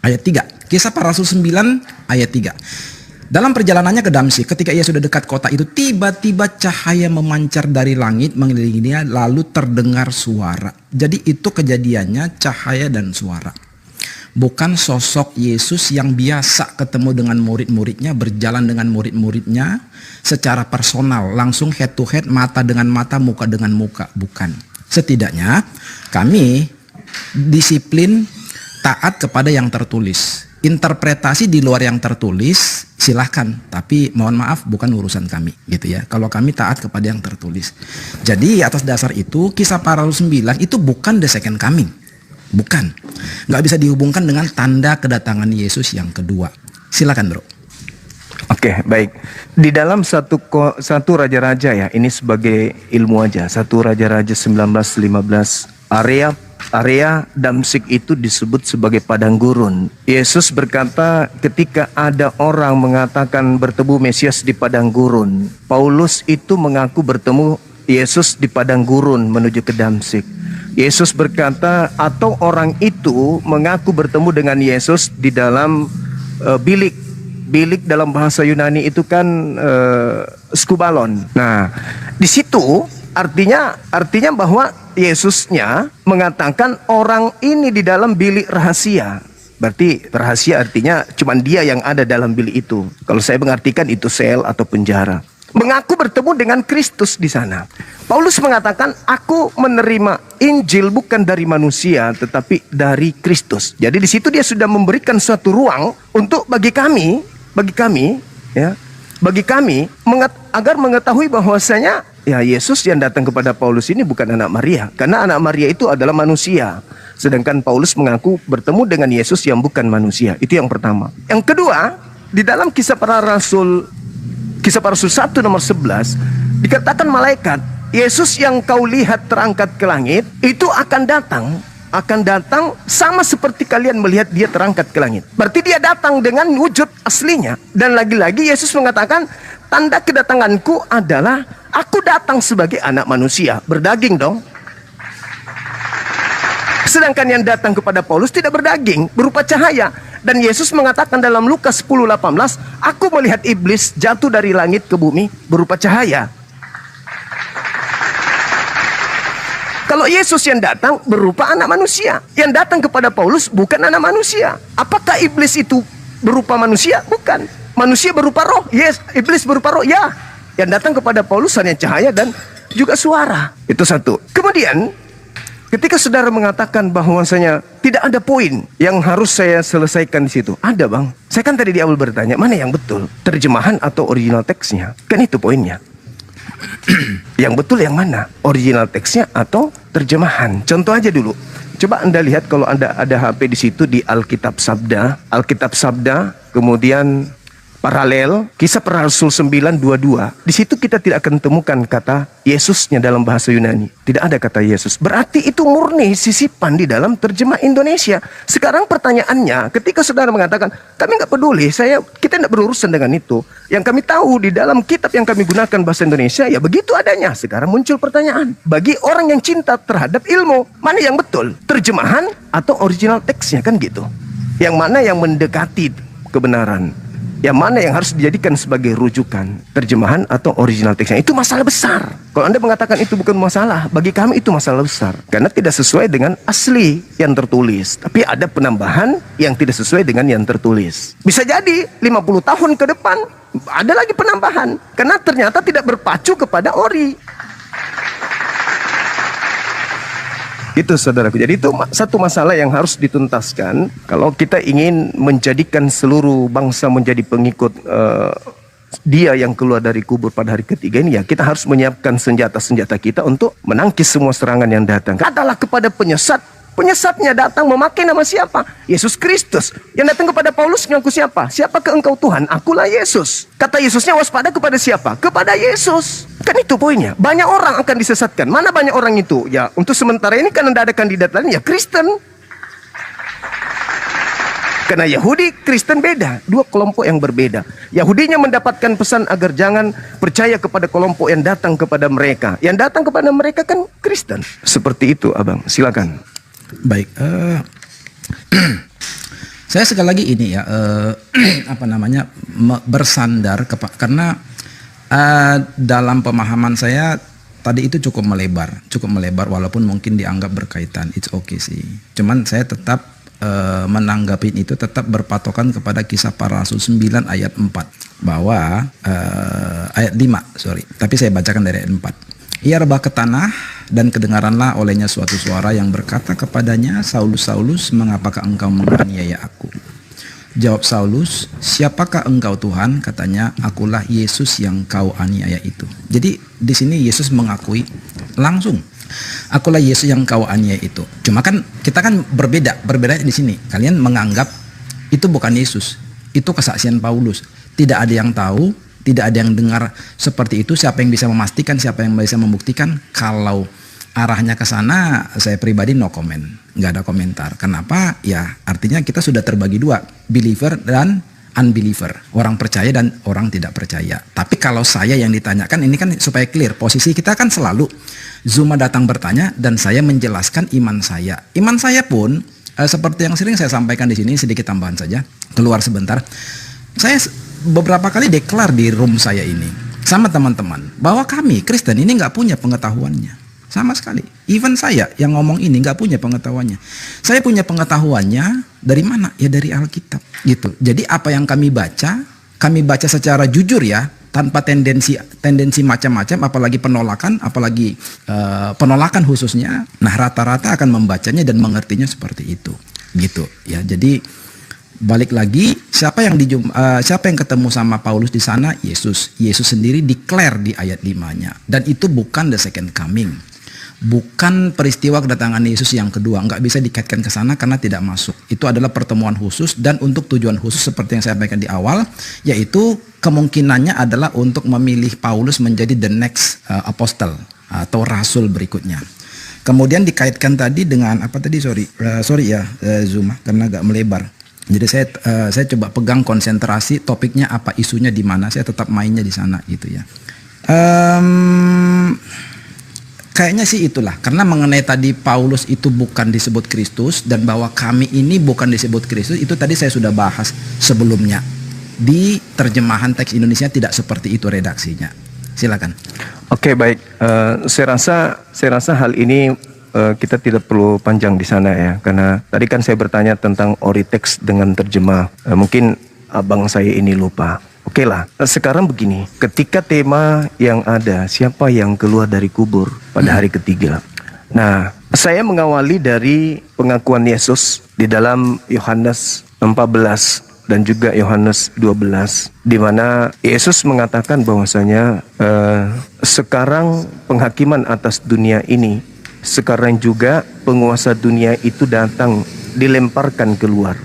ayat 3. Kisah Para Rasul 9 ayat 3. Dalam perjalanannya ke Damsyik, ketika ia sudah dekat kota itu, tiba-tiba cahaya memancar dari langit mengelilingi dia, lalu terdengar suara. Jadi itu kejadiannya, cahaya dan suara. Bukan sosok Yesus yang biasa ketemu dengan murid-muridnya, berjalan dengan murid-muridnya secara personal, langsung head to head, mata dengan mata, muka dengan muka. Bukan. Setidaknya kami disiplin taat kepada yang tertulis. Interpretasi di luar yang tertulis silahkan, tapi mohon maaf bukan urusan kami gitu ya. Kalau kami taat kepada yang tertulis. Jadi atas dasar itu Kisah Para Rasul 9 itu bukan the second coming. Bukan. Nggak bisa dihubungkan dengan tanda kedatangan Yesus yang kedua. Silakan bro. Oke, baik. Di dalam satu raja-raja ya, ini sebagai ilmu aja. Satu raja-raja 19:15, area Damsyik itu disebut sebagai padang gurun. Yesus berkata ketika ada orang mengatakan bertemu Mesias di padang gurun, Paulus itu mengaku bertemu Yesus di padang gurun menuju ke Damsyik. Yesus berkata, atau orang itu mengaku bertemu dengan Yesus di dalam bilik. Bilik dalam bahasa Yunani itu kan skubalon. Nah, di situ artinya bahwa Yesusnya mengatakan orang ini di dalam bilik rahasia. Berarti rahasia artinya cuman dia yang ada dalam bilik itu. Kalau saya mengartikan itu sel atau penjara. Mengaku bertemu dengan Kristus di sana. Paulus mengatakan, aku menerima Injil bukan dari manusia, tetapi dari Kristus. Jadi di situ dia sudah memberikan suatu ruang untuk bagi kami, agar mengetahui bahwasanya ya Yesus yang datang kepada Paulus ini bukan anak Maria, karena anak Maria itu adalah manusia. Sedangkan Paulus mengaku bertemu dengan Yesus yang bukan manusia. Itu yang pertama. Yang kedua, di dalam Kisah Para Rasul 1 nomor 11 dikatakan malaikat Yesus yang kau lihat terangkat ke langit itu akan datang sama seperti kalian melihat dia terangkat ke langit. Berarti dia datang dengan wujud aslinya. Dan lagi-lagi Yesus mengatakan, tanda kedatanganku adalah aku datang sebagai anak manusia. Berdaging dong. Sedangkan yang datang kepada Paulus tidak berdaging, berupa cahaya. Dan Yesus mengatakan dalam Lukas 10:18, aku melihat iblis jatuh dari langit ke bumi berupa cahaya. Kalau Yesus yang datang berupa anak manusia, yang datang kepada Paulus bukan anak manusia. Apakah iblis itu berupa manusia? Bukan. Manusia berupa roh. Yes, iblis berupa roh. Ya. Yang datang kepada Paulus hanya cahaya dan juga suara. Itu satu. Kemudian ketika saudara mengatakan bahwasanya tidak ada poin yang harus saya selesaikan di situ. Ada bang. Saya kan tadi di awal bertanya, mana yang betul? Terjemahan atau original teksnya? Kan itu poinnya. Yang betul yang mana? Original teksnya atau terjemahan? Contoh aja dulu. Coba Anda lihat kalau Anda ada HP di situ di Alkitab Sabda, kemudian paralel Kisah Para Rasul 9:22. Di situ kita tidak akan temukan kata Yesusnya dalam bahasa Yunani. Tidak ada kata Yesus. Berarti itu murni sisipan di dalam terjemah Indonesia. Sekarang pertanyaannya, ketika saudara mengatakan kami nggak peduli, kita tidak berurusan dengan itu. Yang kami tahu di dalam kitab yang kami gunakan bahasa Indonesia ya begitu adanya. Sekarang muncul pertanyaan, bagi orang yang cinta terhadap ilmu, mana yang betul? Terjemahan atau original teksnya, kan gitu? Yang mana yang mendekati kebenaran? Yang mana yang harus dijadikan sebagai rujukan? Terjemahan atau original teksnya? Itu masalah besar. Kalau Anda mengatakan itu bukan masalah, bagi kami itu masalah besar. Karena tidak sesuai dengan asli yang tertulis. Tapi ada penambahan yang tidak sesuai dengan yang tertulis. Bisa jadi 50 tahun ke depan ada lagi penambahan. Karena ternyata tidak berpacu kepada ori. Itu saudaraku. Jadi itu satu masalah yang harus dituntaskan. Kalau kita ingin menjadikan seluruh bangsa menjadi pengikut dia yang keluar dari kubur pada hari ketiga ini, ya kita harus menyiapkan senjata-senjata kita untuk menangkis semua serangan yang datang. Katalah kepada penyesat. Penyesatnya datang memakai nama siapa? Yesus Kristus. Yang datang kepada Paulus mengaku siapa? Siapakah engkau Tuhan? Akulah Yesus. Kata Yesusnya waspada kepada siapa? Kepada Yesus. Kan itu poinnya. Banyak orang akan disesatkan. Mana banyak orang itu? Ya untuk sementara ini kan tidak ada kandidat lain, ya Kristen. Karena Yahudi, Kristen beda. Dua kelompok yang berbeda. Yahudinya mendapatkan pesan agar jangan percaya kepada kelompok yang datang kepada mereka. Yang datang kepada mereka kan Kristen. Seperti itu abang, silakan. Baik, Saya sekali lagi ini ya apa namanya bersandar karena dalam pemahaman saya tadi itu cukup melebar walaupun mungkin dianggap berkaitan. It's okay sih. Cuman saya tetap menanggapi itu tetap berpatokan kepada Kisah Para Rasul 9 ayat 4 bahwa ayat 5 tapi saya bacakan dari ayat 4. Ia rebah ke tanah dan kedengaranlah olehnya suatu suara yang berkata kepadanya, Saulus, Saulus, mengapakah engkau menganiaya aku? Jawab Saulus, siapakah engkau Tuhan? Katanya, akulah Yesus yang kau aniaya itu. Jadi di sini Yesus mengakui langsung, akulah Yesus yang kau aniaya itu. Cuma kan kita kan berbeda di sini. Kalian menganggap itu bukan Yesus, itu kesaksian Paulus. Tidak ada yang tahu, tidak ada yang dengar seperti itu. Siapa yang bisa memastikan, siapa yang bisa membuktikan? Kalau arahnya ke sana, saya pribadi no comment, nggak ada komentar. Kenapa? Ya artinya kita sudah terbagi dua, believer dan unbeliever, orang percaya dan orang tidak percaya. Tapi kalau saya yang ditanyakan, ini kan supaya clear, posisi kita kan selalu Zuma datang bertanya dan saya menjelaskan iman saya. Iman saya pun seperti yang sering saya sampaikan di sini, sedikit tambahan saja, keluar sebentar. Saya beberapa kali deklar di room saya ini sama teman-teman bahwa kami Kristen ini nggak punya pengetahuannya. Sama sekali. Even saya yang ngomong ini nggak punya pengetahuannya. Saya punya pengetahuannya dari mana? Ya dari Alkitab gitu. Jadi apa yang kami baca secara jujur ya, tanpa tendensi macam-macam, apalagi penolakan khususnya. Nah rata-rata akan membacanya dan mengertinya seperti itu, gitu ya. Jadi balik lagi, siapa yang ketemu sama Paulus di sana? Yesus sendiri declare di ayat 5-nya. Dan itu bukan the second coming. Bukan peristiwa kedatangan Yesus yang kedua, nggak bisa dikaitkan ke sana karena tidak masuk. Itu adalah pertemuan khusus dan untuk tujuan khusus seperti yang saya sampaikan di awal, yaitu kemungkinannya adalah untuk memilih Paulus menjadi the next apostle atau rasul berikutnya. Kemudian dikaitkan tadi dengan apa tadi? Zuma karena agak melebar. Jadi saya coba pegang konsentrasi topiknya apa, isunya di mana, saya tetap mainnya di sana gitu ya. Kayaknya sih itulah, karena mengenai tadi Paulus itu bukan disebut Kristus dan bahwa kami ini bukan disebut Kristus, itu tadi saya sudah bahas sebelumnya. Di terjemahan teks Indonesia tidak seperti itu redaksinya. Silakan. Oke, baik. Saya rasa hal ini kita tidak perlu panjang di sana ya, karena tadi kan saya bertanya tentang ori teks dengan terjemah. Mungkin abang saya ini lupa. Oke lah, sekarang begini, ketika tema yang ada, siapa yang keluar dari kubur pada hari ketiga. Nah, saya mengawali dari pengakuan Yesus di dalam Yohanes 14 dan juga Yohanes 12, di mana Yesus mengatakan bahwasanya sekarang penghakiman atas dunia ini, sekarang juga penguasa dunia itu datang, dilemparkan keluar.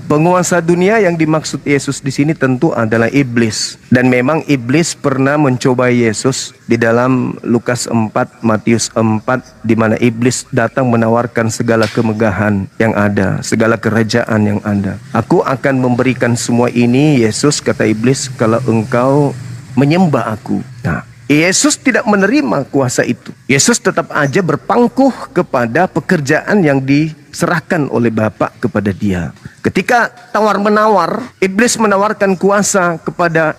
Penguasa dunia yang dimaksud Yesus di sini tentu adalah iblis. Dan memang iblis pernah mencoba Yesus di dalam Lukas 4, Matius 4, di mana iblis datang menawarkan segala kemegahan yang ada, segala kerajaan yang ada. Aku akan memberikan semua ini, Yesus, kata iblis, kalau engkau menyembah aku. Nah, Yesus tidak menerima kuasa itu. Yesus tetap aja berpangkuh kepada pekerjaan yang diserahkan oleh Bapa kepada dia. Ketika tawar-menawar, iblis menawarkan kuasa kepada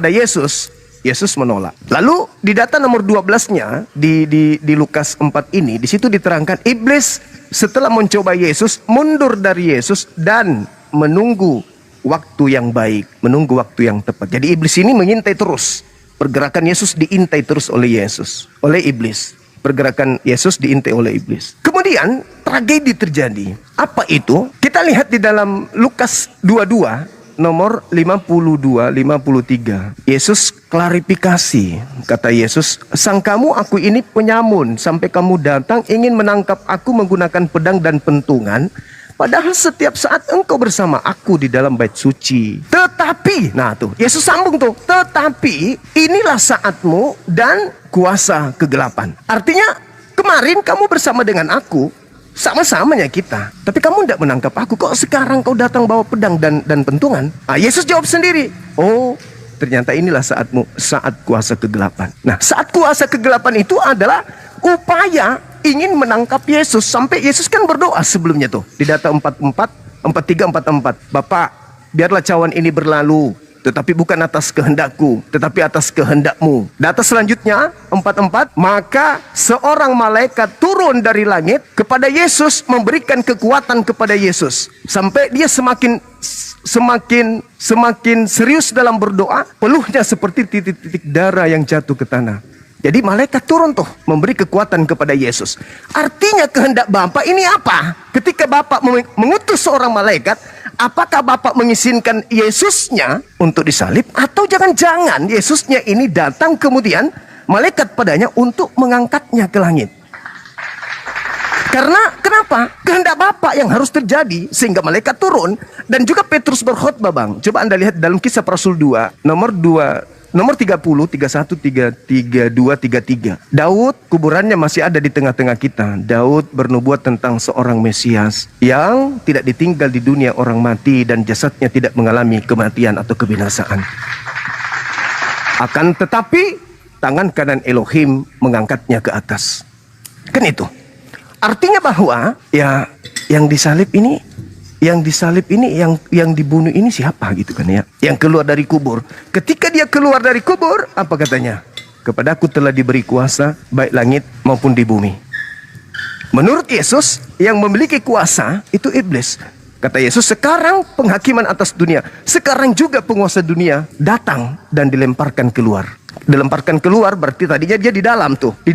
Yesus, Yesus menolak. Lalu di data nomor 12-nya di Lukas 4 ini, di situ diterangkan iblis setelah mencoba Yesus mundur dari Yesus dan menunggu waktu yang baik, menunggu waktu yang tepat. Jadi iblis ini mengintai terus. Pergerakan Yesus diintai terus oleh iblis. Pergerakan Yesus diintai oleh iblis. Kemudian tragedi terjadi. Apa itu? Kita lihat di dalam Lukas 22 nomor 52-53. Yesus klarifikasi. Kata Yesus, sangkamu aku ini penyamun sampai kamu datang ingin menangkap aku menggunakan pedang dan pentungan. Padahal setiap saat engkau bersama aku di dalam bait suci. Tetapi, nah tuh, Yesus sambung tuh. Tetapi inilah saatmu dan kuasa kegelapan. Artinya, kemarin kamu bersama dengan aku, sama-samanya kita. Tapi kamu tidak menangkap aku. Kok sekarang kau datang bawa pedang dan pentungan? Nah, Yesus jawab sendiri. Oh, ternyata inilah saatmu, saat kuasa kegelapan. Nah, saat kuasa kegelapan itu adalah upaya ingin menangkap Yesus. Sampai Yesus kan berdoa sebelumnya tuh. Di data 44 43:44. Bapak, biarlah cawan ini berlalu, tetapi bukan atas kehendakku, tetapi atas kehendakmu. Data selanjutnya 44, maka seorang malaikat turun dari langit kepada Yesus, memberikan kekuatan kepada Yesus sampai dia semakin serius dalam berdoa, peluhnya seperti titik-titik darah yang jatuh ke tanah. Jadi malaikat turun tuh memberi kekuatan kepada Yesus. Artinya kehendak Bapa ini apa? Ketika Bapa mengutus seorang malaikat, apakah Bapa mengizinkan Yesusnya untuk disalib? Atau jangan-jangan Yesusnya ini datang kemudian malaikat padanya untuk mengangkatnya ke langit? Karena kenapa? Kehendak Bapa yang harus terjadi sehingga malaikat turun. Dan juga Petrus berkhotbah, Bang. Coba Anda lihat dalam Kisah para Rasul 2 nomor 30, 31, 32, 33. Daud, kuburannya masih ada di tengah-tengah kita. Daud bernubuat tentang seorang Mesias yang tidak ditinggal di dunia orang mati dan jasadnya tidak mengalami kematian atau kebinasaan. Akan tetapi tangan kanan Elohim mengangkatnya ke atas. Kan itu. Artinya bahwa ya yang disalib ini, yang dibunuh ini siapa gitu kan ya? Yang keluar dari kubur. Ketika dia keluar dari kubur, apa katanya? Kepadaku telah diberi kuasa baik langit maupun di bumi. Menurut Yesus, yang memiliki kuasa itu iblis. Kata Yesus, sekarang penghakiman atas dunia, sekarang juga penguasa dunia datang dan dilemparkan keluar. Dilemparkan keluar berarti tadinya dia di dalam tuh. Di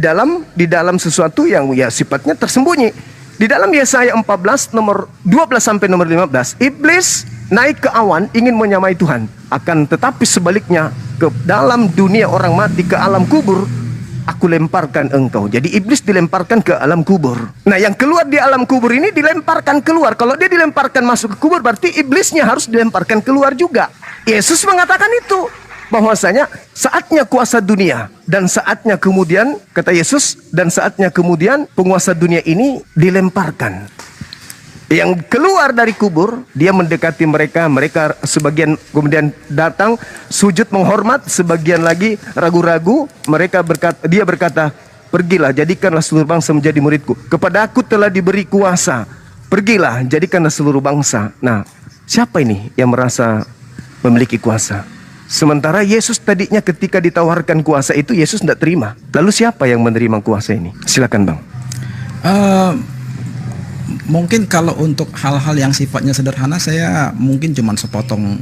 dalam sesuatu yang ya sifatnya tersembunyi. Di dalam Yesaya 14 nomor 12 sampai nomor 15, iblis naik ke awan ingin menyamai Tuhan. Akan tetapi sebaliknya, ke dalam dunia orang mati, ke alam kubur, aku lemparkan engkau. Jadi iblis dilemparkan ke alam kubur. Nah, yang keluar di alam kubur ini dilemparkan keluar. Kalau dia dilemparkan masuk ke kubur, berarti iblisnya harus dilemparkan keluar juga. Yesus mengatakan itu, bahwasanya saatnya kuasa dunia dan saatnya kemudian, kata Yesus, dan saatnya kemudian penguasa dunia ini dilemparkan. Yang keluar dari kubur, dia mendekati mereka, mereka sebagian kemudian datang sujud menghormat, sebagian lagi ragu-ragu. Dia berkata, pergilah, jadikanlah seluruh bangsa menjadi muridku. Kepada aku telah diberi kuasa, pergilah, jadikanlah seluruh bangsa. Nah, siapa ini yang merasa memiliki kuasa? Sementara Yesus tadinya ketika ditawarkan kuasa itu, Yesus tidak terima. Lalu siapa yang menerima kuasa ini? Silakan, Bang. Mungkin kalau untuk hal-hal yang sifatnya sederhana, saya mungkin cuma sepotong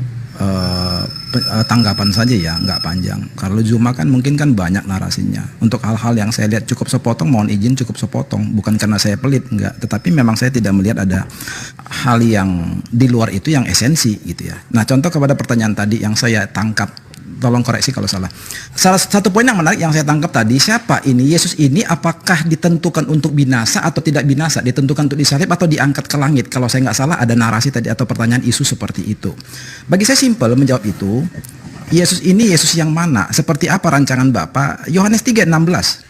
tanggapan saja ya, nggak panjang. Kalau Zuma kan mungkin kan banyak narasinya. Untuk hal-hal yang saya lihat cukup sepotong, mohon izin cukup sepotong. Bukan karena saya pelit, enggak. Tetapi memang saya tidak melihat ada hal yang di luar itu yang esensi gitu ya. Nah, contoh kepada pertanyaan tadi yang saya tangkap, tolong koreksi kalau salah. Salah satu poin yang menarik yang saya tangkap tadi, siapa ini? Yesus ini apakah ditentukan untuk binasa atau tidak binasa? Ditentukan untuk disalib atau diangkat ke langit? Kalau saya nggak salah ada narasi tadi atau pertanyaan isu seperti itu. Bagi saya simpel menjawab itu. Yesus ini Yesus yang mana? Seperti apa rancangan Bapa? Yohanes 3:16.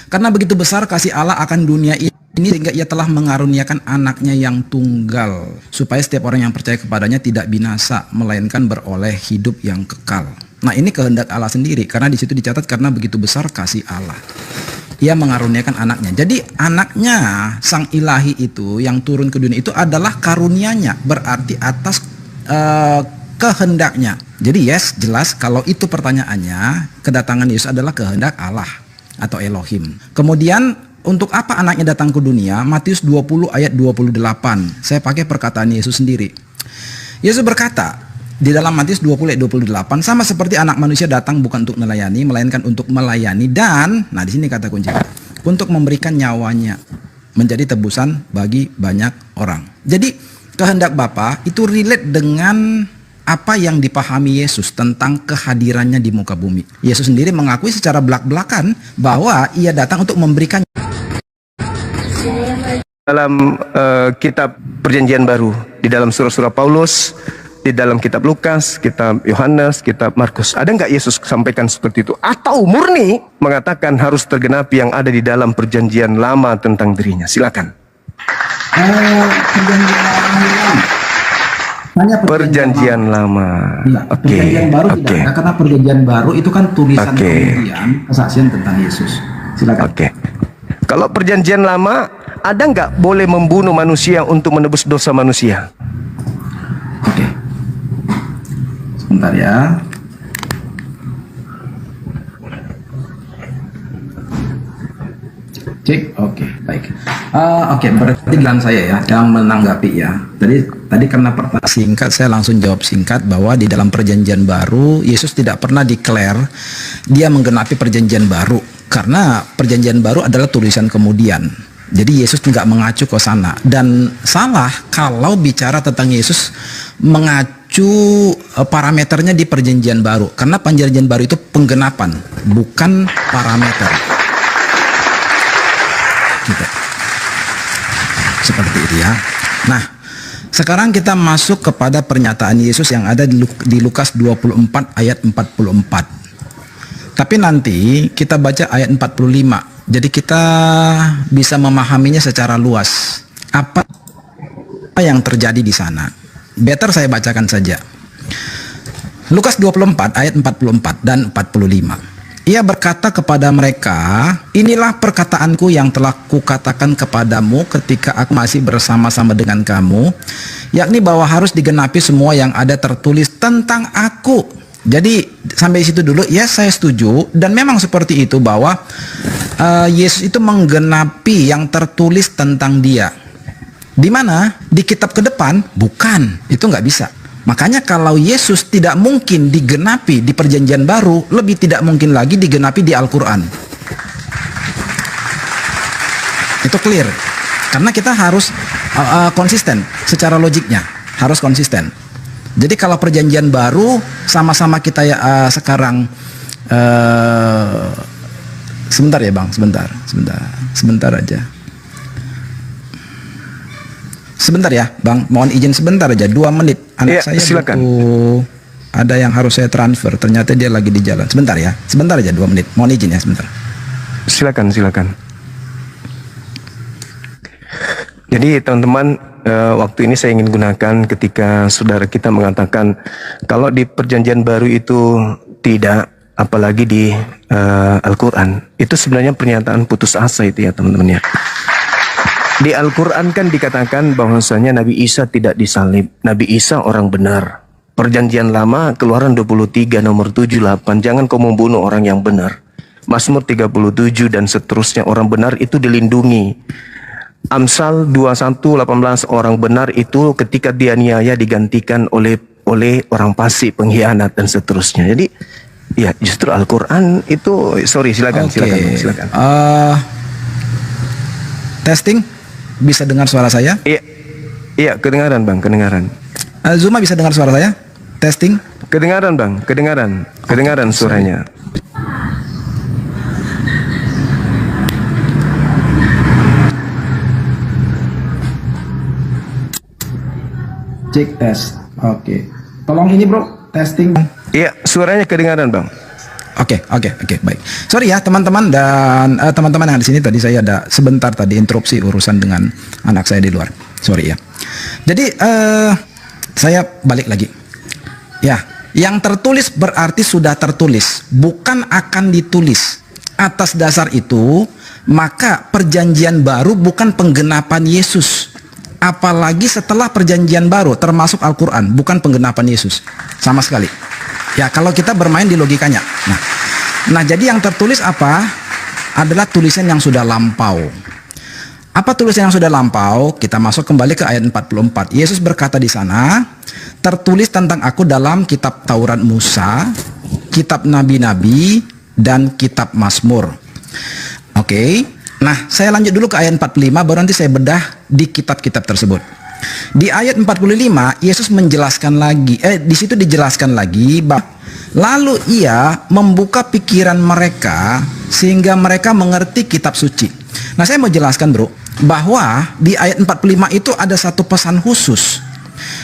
Karena begitu besar kasih Allah akan dunia ini sehingga ia telah mengaruniakan anaknya yang tunggal supaya setiap orang yang percaya kepadanya tidak binasa melainkan beroleh hidup yang kekal. Nah, ini kehendak Allah sendiri karena di situ dicatat karena begitu besar kasih Allah. Ia mengaruniakan anaknya. Jadi anaknya sang ilahi itu yang turun ke dunia itu adalah karunianya, berarti atas kehendaknya. Jadi jelas kalau itu pertanyaannya, kedatangan Yesus adalah kehendak Allah atau Elohim. Kemudian untuk apa anaknya datang ke dunia? Matius 20 ayat 28. Saya pakai perkataan Yesus sendiri. Yesus berkata di dalam Matius 20 ayat 28, sama seperti anak manusia datang bukan untuk melayani, melainkan untuk melayani dan, nah di sini kata kunci, untuk memberikan nyawanya menjadi tebusan bagi banyak orang. Jadi kehendak Bapa itu relate dengan apa yang dipahami Yesus tentang kehadirannya di muka bumi. Yesus sendiri mengakui secara belak-belakan bahwa ia datang untuk memberikan. Dalam kitab Perjanjian Baru, di dalam surah-surah Paulus, di dalam kitab Lukas, kitab Yohanes, kitab Markus, ada nggak Yesus sampaikan seperti itu? Atau murni mengatakan harus tergenapi yang ada di dalam Perjanjian Lama tentang dirinya? Silakan. Perjanjian Lama. Ya, Perjanjian Baru tidak ada karena Perjanjian Baru itu kan tulisan kemudian kesaksian tentang Yesus. Silakan. Kalau Perjanjian Lama ada nggak boleh membunuh manusia untuk menebus dosa manusia? Oke. Sebentar ya. Cek, oke, baik. Oke, berarti giliran saya ya yang menanggapi ya. Tadi karena pertanyaan singkat, saya langsung jawab singkat bahwa di dalam perjanjian baru Yesus tidak pernah declare dia menggenapi perjanjian baru, karena perjanjian baru adalah tulisan kemudian. Jadi Yesus tidak mengacu ke sana, dan salah kalau bicara tentang Yesus mengacu parameternya di perjanjian baru, karena perjanjian baru itu penggenapan, bukan parameter. Gitu. Seperti itu ya. Nah, sekarang kita masuk kepada pernyataan Yesus yang ada di Lukas 24 ayat 44. Tapi nanti kita baca ayat 45. Jadi kita bisa memahaminya secara luas. Apa yang terjadi di sana? Better saya bacakan saja. Lukas 24 ayat 44 dan 45. Ia berkata kepada mereka, inilah perkataanku yang telah kukatakan kepadamu ketika aku masih bersama-sama dengan kamu, yakni bahwa harus digenapi semua yang ada tertulis tentang aku. Jadi sampai situ dulu, ya saya setuju, dan memang seperti itu bahwa Yesus itu menggenapi yang tertulis tentang dia. Di mana? Di kitab ke depan? Bukan, itu nggak bisa. Makanya kalau Yesus tidak mungkin digenapi di perjanjian baru, lebih tidak mungkin lagi digenapi di Al-Quran. Itu clear. Karena kita harus konsisten secara logiknya. Harus konsisten. Jadi kalau perjanjian baru, sama-sama kita sekarang... sebentar ya Bang, sebentar aja. Sebentar ya Bang, mohon izin sebentar aja, 2 menit. Anak saya silakan. butuh, ada yang harus saya transfer, ternyata dia lagi di jalan. Sebentar ya, sebentar aja, 2 menit. Mohon izin ya, sebentar. Silakan. Jadi teman-teman, waktu ini saya ingin gunakan ketika saudara kita mengatakan kalau di perjanjian baru itu tidak, apalagi di Al-Quran. Itu sebenarnya pernyataan putus asa itu ya teman-teman ya. Di Al-Quran kan dikatakan bahwasanya Nabi Isa tidak disalib. Nabi Isa orang benar. Perjanjian lama Keluaran 23 nomor 78. Jangan kau membunuh orang yang benar. Mazmur 37 dan seterusnya, orang benar itu dilindungi. Amsal 21:18, orang benar itu ketika dianiaya digantikan oleh orang fasik, pengkhianat dan seterusnya. Jadi ya justru Al-Quran itu, silakan. Testing, bisa dengar suara saya? Iya, kedengaran Bang, kedengaran. Zuma bisa dengar suara saya? Testing. Kedengaran Bang, kedengaran suaranya. Cek tes. Oke. Tolong ini bro, testing. Iya, suaranya kedengaran Bang. Oke, baik. Sorry ya teman-teman dan teman-teman yang di sini, tadi saya ada sebentar tadi interupsi urusan dengan anak saya di luar. Sorry ya. Jadi saya balik lagi. Ya, yang tertulis berarti sudah tertulis, bukan akan ditulis. Atas dasar itu, maka perjanjian baru bukan penggenapan Yesus. Apalagi setelah perjanjian baru, termasuk Al-Quran, bukan penggenapan Yesus sama sekali. Ya, kalau kita bermain di logikanya. Nah, jadi yang tertulis apa? Adalah tulisan yang sudah lampau. Apa tulisan yang sudah lampau? Kita masuk kembali ke ayat 44. Yesus berkata di sana, tertulis tentang aku dalam kitab Taurat Musa, kitab nabi-nabi, dan kitab Mazmur. Oke. Nah, saya lanjut dulu ke ayat 45, baru nanti saya bedah di kitab-kitab tersebut. Di ayat 45 Yesus menjelaskan lagi, di situ dijelaskan lagi bahwa lalu ia membuka pikiran mereka sehingga mereka mengerti kitab suci. Nah, saya mau jelaskan bro, bahwa di ayat 45 itu ada satu pesan khusus,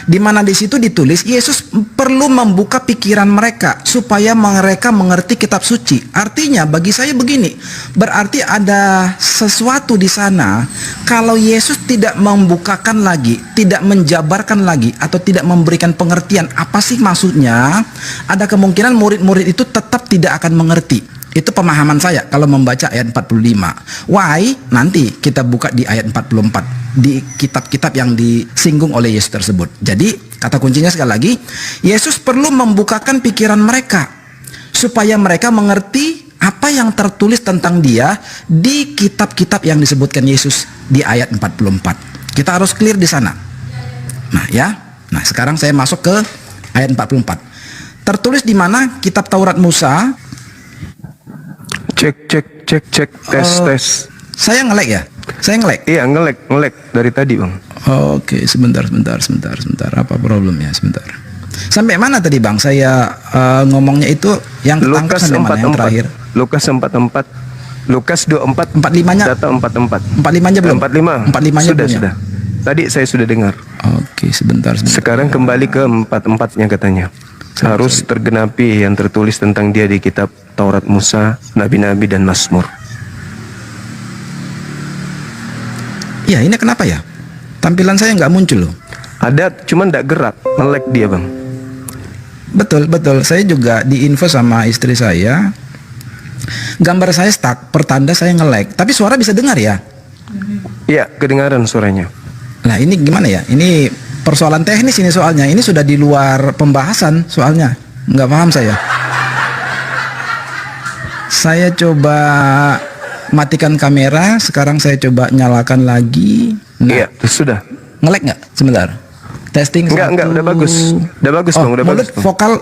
di mana di situ ditulis Yesus perlu membuka pikiran mereka supaya mereka mengerti kitab suci. Artinya bagi saya begini, berarti ada sesuatu di sana. Kalau Yesus tidak membukakan lagi, tidak menjabarkan lagi, atau tidak memberikan pengertian apa sih maksudnya, ada kemungkinan murid-murid itu tetap tidak akan mengerti. Itu pemahaman saya kalau membaca ayat 45. Why? Nanti kita buka di ayat 44 di kitab-kitab yang disinggung oleh Yesus tersebut. Jadi Kata kuncinya sekali lagi, Yesus perlu membukakan pikiran mereka supaya mereka mengerti apa yang tertulis tentang dia di kitab-kitab yang disebutkan Yesus di ayat 44. Kita harus clear di sana. Nah ya, nah sekarang saya masuk ke ayat 44. Tertulis di mana kitab Taurat Musa. Cek, tes. Saya ngelek ya? Saya ngelek? Iya, ngelek dari tadi, Bang. Oke, sebentar. Apa problemnya? Sebentar. Sampai mana tadi, Bang? Saya ngomongnya itu yang ketangkap Lukas sampai mana yang terakhir? Lukas 44. Lukas 24. 45-nya? Data 44. 45-nya belum? 45. 45-nya belum ya? Sudah. Tadi saya sudah dengar. Oke, sebentar. Sekarang kembali ke 44-nya katanya. Harus tergenapi yang tertulis tentang dia di kitab Taurat Musa, Nabi-Nabi dan Mazmur. Ya, ini kenapa ya? Tampilan saya nggak muncul loh. Ada, cuman nggak gerak, nge-lag dia, Bang. Betul. Saya juga diinfo sama istri saya. Gambar saya stuck, pertanda saya nge-lag. Tapi suara bisa dengar ya? Iya, kedengaran suaranya. Nah, ini gimana ya? Ini persoalan teknis ini soalnya. Ini sudah di luar pembahasan soalnya. Nggak paham saya. Saya coba matikan kamera. Sekarang saya coba nyalakan lagi. Nah, Iya, sudah. nge-lag nggak? Sebentar. Testing. Enggak, udah bagus. Udah bagus, Bang, udah mulut, bagus, Bang. vokal,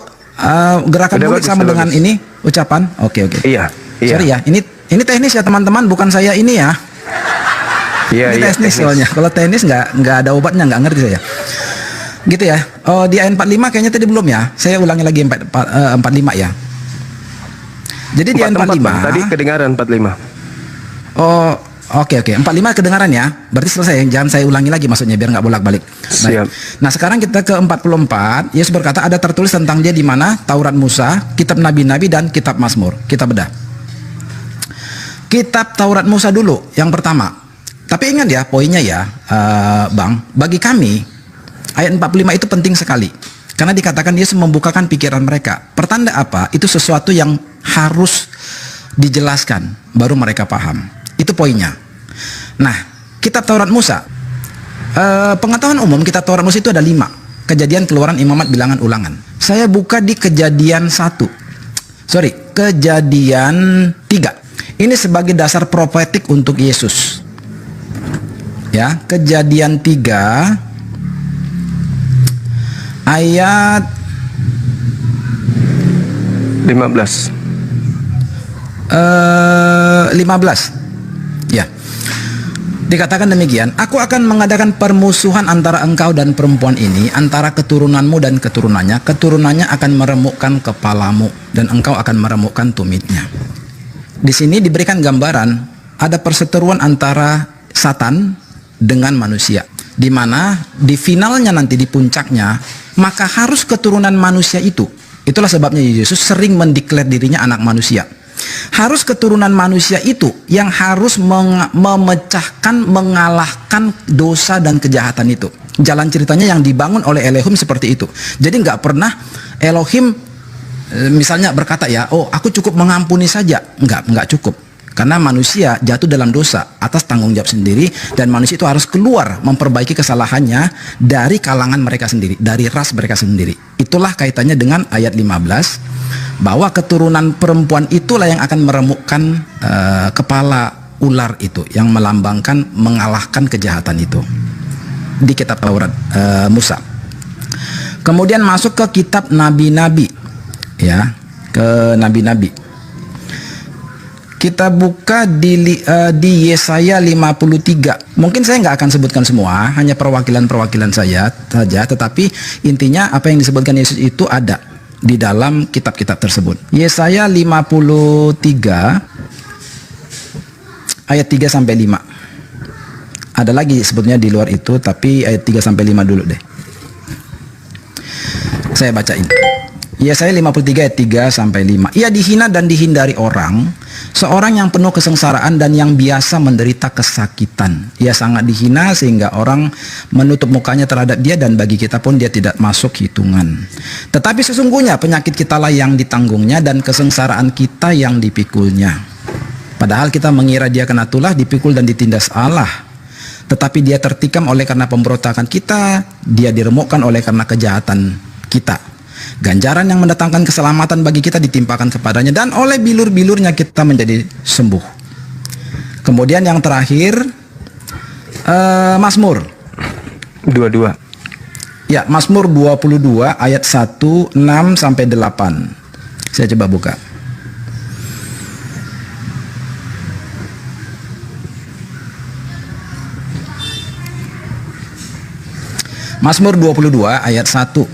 gerakan Udah mulut bagus, sama udah dengan bagus. ini ucapan. Oke. Iya. Sorry ya. Ini teknis ya teman-teman. Bukan saya ini ya. Iya, Ini teknis soalnya. Kalau teknis nggak ada obatnya, nggak ngerti saya. Gitu ya. Oh, di ayat 45 kayaknya tadi belum ya. Saya ulangi lagi 45 ya. Jadi di ayat 44, 45. Bang. Tadi kedengaran 45. Oh, oke. 45 kedengaran ya. Berarti selesai. Jangan saya ulangi lagi maksudnya biar nggak bolak-balik. Siap. Nah, sekarang kita ke 44. Yesus berkata ada tertulis tentang dia di mana? Taurat Musa, kitab Nabi-Nabi dan kitab Mazmur. Kita bedah. Kitab Taurat Musa dulu yang pertama. Tapi ingat ya poinnya ya, Bang. Bagi kami ayat 45 itu penting sekali. Karena dikatakan Yesus membukakan pikiran mereka. Pertanda apa? Itu sesuatu yang harus dijelaskan baru mereka paham. Itu poinnya. Nah, kitab Taurat Musa, pengetahuan umum kitab Taurat Musa itu ada 5. Kejadian, Keluaran, Imamat, Bilangan, Ulangan. Saya buka di Kejadian 3. Ini sebagai dasar profetik untuk Yesus. Ya, Kejadian 3 ayat 15. 15. Ya. Dikatakan demikian, aku akan mengadakan permusuhan antara engkau dan perempuan ini, antara keturunanmu dan keturunannya. Keturunannya akan meremukkan kepalamu dan engkau akan meremukkan tumitnya. Di sini diberikan gambaran ada perseteruan antara Satan dengan manusia, di mana di finalnya nanti di puncaknya maka harus keturunan manusia itu. Itulah sebabnya Yesus sering mendeklar dirinya anak manusia. Harus keturunan manusia itu yang harus memecahkan, mengalahkan dosa dan kejahatan itu. Jalan ceritanya yang dibangun oleh Elohim seperti itu. Jadi nggak pernah Elohim misalnya berkata ya, oh aku cukup mengampuni saja. Nggak cukup. Karena manusia jatuh dalam dosa atas tanggung jawab sendiri, dan manusia itu harus keluar memperbaiki kesalahannya dari kalangan mereka sendiri, dari ras mereka sendiri. Itulah kaitannya dengan ayat 15, bahwa keturunan perempuan itulah yang akan meremukkan kepala ular itu, yang melambangkan mengalahkan kejahatan itu di kitab Taurat Musa. Kemudian masuk ke kitab Nabi-Nabi, ya, ke Nabi-Nabi. Kita buka di Yesaya 53. Mungkin saya nggak akan sebutkan semua, hanya perwakilan-perwakilan saya saja. Tetapi intinya apa yang disebutkan Yesus itu ada di dalam kitab-kitab tersebut. Yesaya 53 ayat 3-5. Ada lagi sebetulnya di luar itu, tapi ayat 3-5 dulu deh. Saya bacain. Yesaya 53 ayat 3-5. Ia dihina dan dihindari orang, seorang yang penuh kesengsaraan dan yang biasa menderita kesakitan. Ia sangat dihina sehingga orang menutup mukanya terhadap dia, dan bagi kita pun dia tidak masuk hitungan. Tetapi sesungguhnya penyakit kitalah yang ditanggungnya dan kesengsaraan kita yang dipikulnya. Padahal kita mengira dia kena tulah, dipikul dan ditindas Allah. Tetapi dia tertikam oleh karena pemberontakan kita, dia diremukkan oleh karena kejahatan kita. Ganjaran yang mendatangkan keselamatan bagi kita ditimpakan kepadanya, dan oleh bilur-bilurnya kita menjadi sembuh. Kemudian yang terakhir, Mazmur. Dua-dua. Ya, Mazmur 22 ayat 1, 6 sampai 8. Saya coba buka. Mazmur 22 ayat 1.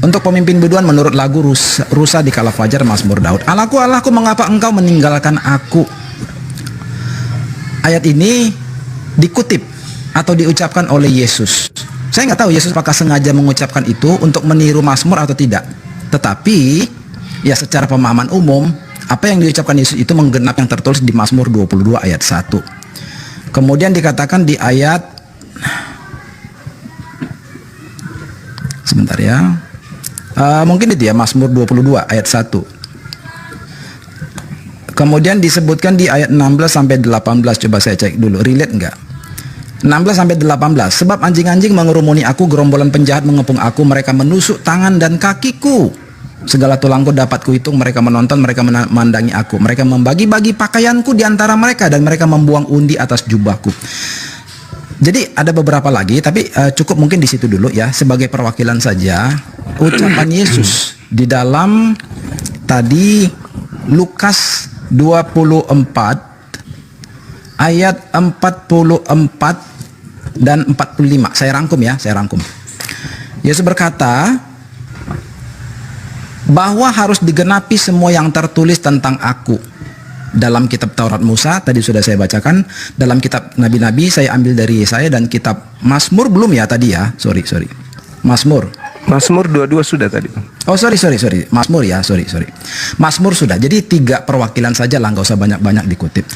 Untuk pemimpin biduan menurut lagu Rusa di kala fajar, Mazmur Daud. Allahku, Allahku, mengapa engkau meninggalkan aku? Ayat ini dikutip atau diucapkan oleh Yesus. Saya nggak tahu Yesus apakah sengaja mengucapkan itu untuk meniru Mazmur atau tidak. Tetapi ya secara pemahaman umum, apa yang diucapkan Yesus itu menggenap yang tertulis di Mazmur 22 ayat 1. Kemudian dikatakan di ayat, sebentar ya, mungkin itu ya, Mazmur 22 ayat 1. Kemudian disebutkan di ayat 16 sampai 18. Coba saya cek dulu, relate enggak? 16 sampai 18. Sebab anjing-anjing mengerumuni aku, gerombolan penjahat mengepung aku, mereka menusuk tangan dan kakiku. Segala tulangku dapat kuhitung, mereka menonton, mereka memandangi aku. Mereka membagi-bagi pakaianku di antara mereka, dan mereka membuang undi atas jubahku. Jadi ada beberapa lagi, tapi cukup mungkin di situ dulu ya, sebagai perwakilan saja. Ucapan Yesus di dalam tadi Lukas 24 ayat 44 dan 45. Saya rangkum ya, saya rangkum. Yesus berkata bahwa harus digenapi semua yang tertulis tentang aku dalam kitab Taurat Musa, tadi sudah saya bacakan. Dalam kitab Nabi-Nabi saya ambil dari Yesaya, dan kitab Mazmur belum ya tadi ya, sorry Mazmur 22 sudah tadi. Oh sorry Mazmur ya, sorry Mazmur sudah. Jadi 3 perwakilan saja lah, nggak usah banyak-banyak dikutip.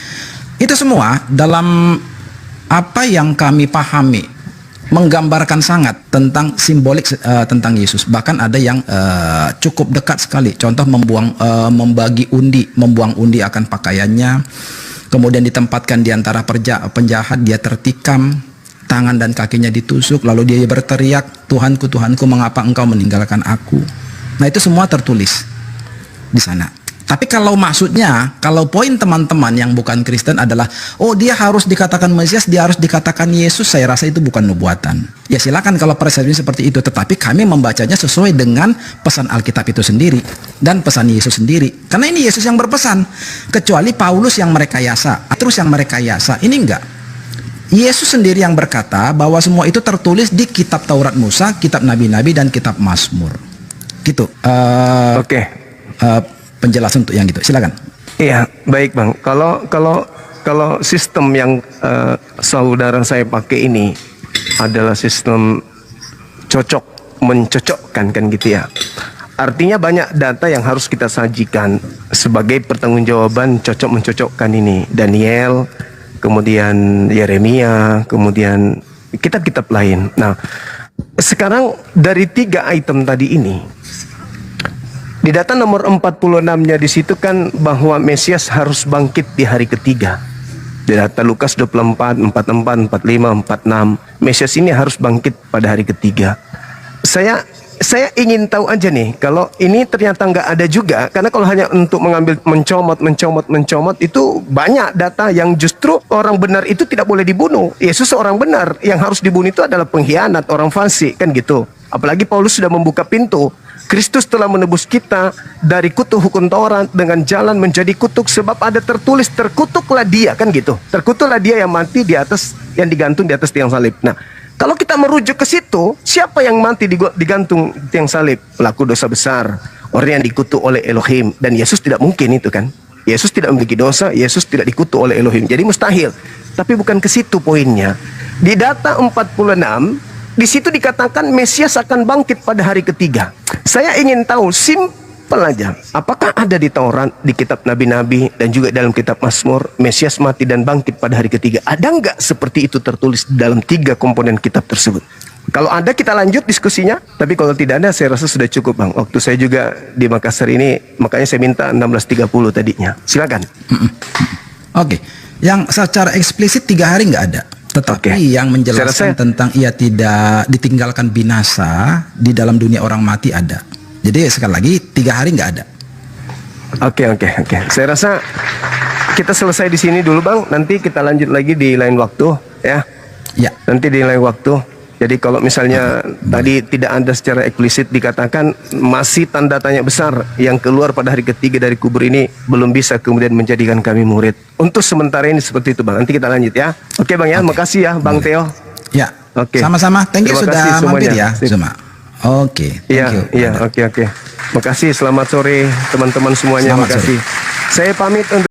Itu semua dalam apa yang kami pahami menggambarkan sangat tentang simbolik tentang Yesus. Bahkan ada yang cukup dekat sekali. Contoh membagi undi, membuang undi akan pakaiannya, kemudian ditempatkan di antara penjahat, dia tertikam, tangan dan kakinya ditusuk, lalu dia berteriak, Tuhanku, Tuhanku, mengapa engkau meninggalkan aku? Nah itu semua tertulis di sana. Tapi kalau maksudnya, kalau poin teman-teman yang bukan Kristen adalah, oh dia harus dikatakan Mesias, dia harus dikatakan Yesus, saya rasa itu bukan nubuatan. Ya silakan kalau persepsi seperti itu, tetapi kami membacanya sesuai dengan pesan Alkitab itu sendiri dan pesan Yesus sendiri. Karena ini Yesus yang berpesan, kecuali Paulus yang merekayasa, terus yang merekayasa, ini enggak. Yesus sendiri yang berkata bahwa semua itu tertulis di kitab Taurat Musa, kitab Nabi-Nabi, dan kitab Mazmur. Gitu. Oke. Penjelasan untuk yang gitu, silakan. Iya, baik Bang. Kalau sistem yang saudara saya pakai ini adalah sistem mencocokkan kan gitu ya. Artinya banyak data yang harus kita sajikan sebagai pertanggungjawaban cocok mencocokkan ini. Daniel, kemudian Yeremia, kemudian kitab-kitab lain. Nah, sekarang dari 3 item tadi ini, di data nomor 46-nya di situ kan bahwa Mesias harus bangkit di hari ketiga. Di data Lukas 24, 44, 45, 46, Mesias ini harus bangkit pada hari ketiga. Saya ingin tahu aja nih, kalau ini ternyata nggak ada juga, karena kalau hanya untuk mengambil mencomot itu banyak data yang justru orang benar itu tidak boleh dibunuh. Yesus seorang benar, yang harus dibunuh itu adalah pengkhianat, orang fasik kan gitu. Apalagi Paulus sudah membuka pintu. Kristus telah menebus kita dari kutuk hukum Taurat dengan jalan menjadi kutuk, sebab ada tertulis, terkutuklah dia, kan gitu. Terkutuklah dia yang mati di atas, yang digantung di atas tiang salib. Nah, kalau kita merujuk ke situ, siapa yang mati digantung tiang salib? Pelaku dosa besar, orang yang dikutuk oleh Elohim. Dan Yesus tidak mungkin itu kan. Yesus tidak memiliki dosa, Yesus tidak dikutuk oleh Elohim. Jadi mustahil. Tapi bukan ke situ poinnya. Di data 46, di situ dikatakan Mesias akan bangkit pada hari ketiga. Saya ingin tahu, simpel aja, apakah ada di Taurat, di kitab Nabi-Nabi, dan juga dalam kitab Mazmur, Mesias mati dan bangkit pada hari ketiga? Ada nggak seperti itu tertulis dalam 3 komponen kitab tersebut? Kalau ada, kita lanjut diskusinya. Tapi kalau tidak ada, saya rasa sudah cukup Bang. Waktu saya juga di Makassar ini, makanya saya minta 16.30 tadinya. Silakan. Oke. Yang secara eksplisit 3 hari nggak ada. Tetapi Oke. yang menjelaskan Saya rasa- tentang ia tidak ditinggalkan binasa di dalam dunia orang mati ada. Jadi sekali lagi 3 hari nggak ada. Oke. Saya rasa kita selesai di sini dulu Bang. Nanti kita lanjut lagi di lain waktu ya. Ya, Nanti di lain waktu. Jadi kalau misalnya tadi tidak ada secara eksplisit dikatakan masih tanda tanya besar yang keluar pada hari ketiga dari kubur ini belum bisa kemudian menjadikan kami murid. Untuk sementara ini seperti itu Bang. Nanti kita lanjut ya. Oke Bang ya. Makasih ya Bang Theo. ya. Oke. Sama-sama. Thank you Terima sudah kasih mampir semuanya. ya, Sip. Zuma. Oke, thank you. Iya, oke. Makasih. Selamat sore teman-teman semuanya. Selamat sore. Makasih. Saya pamit untuk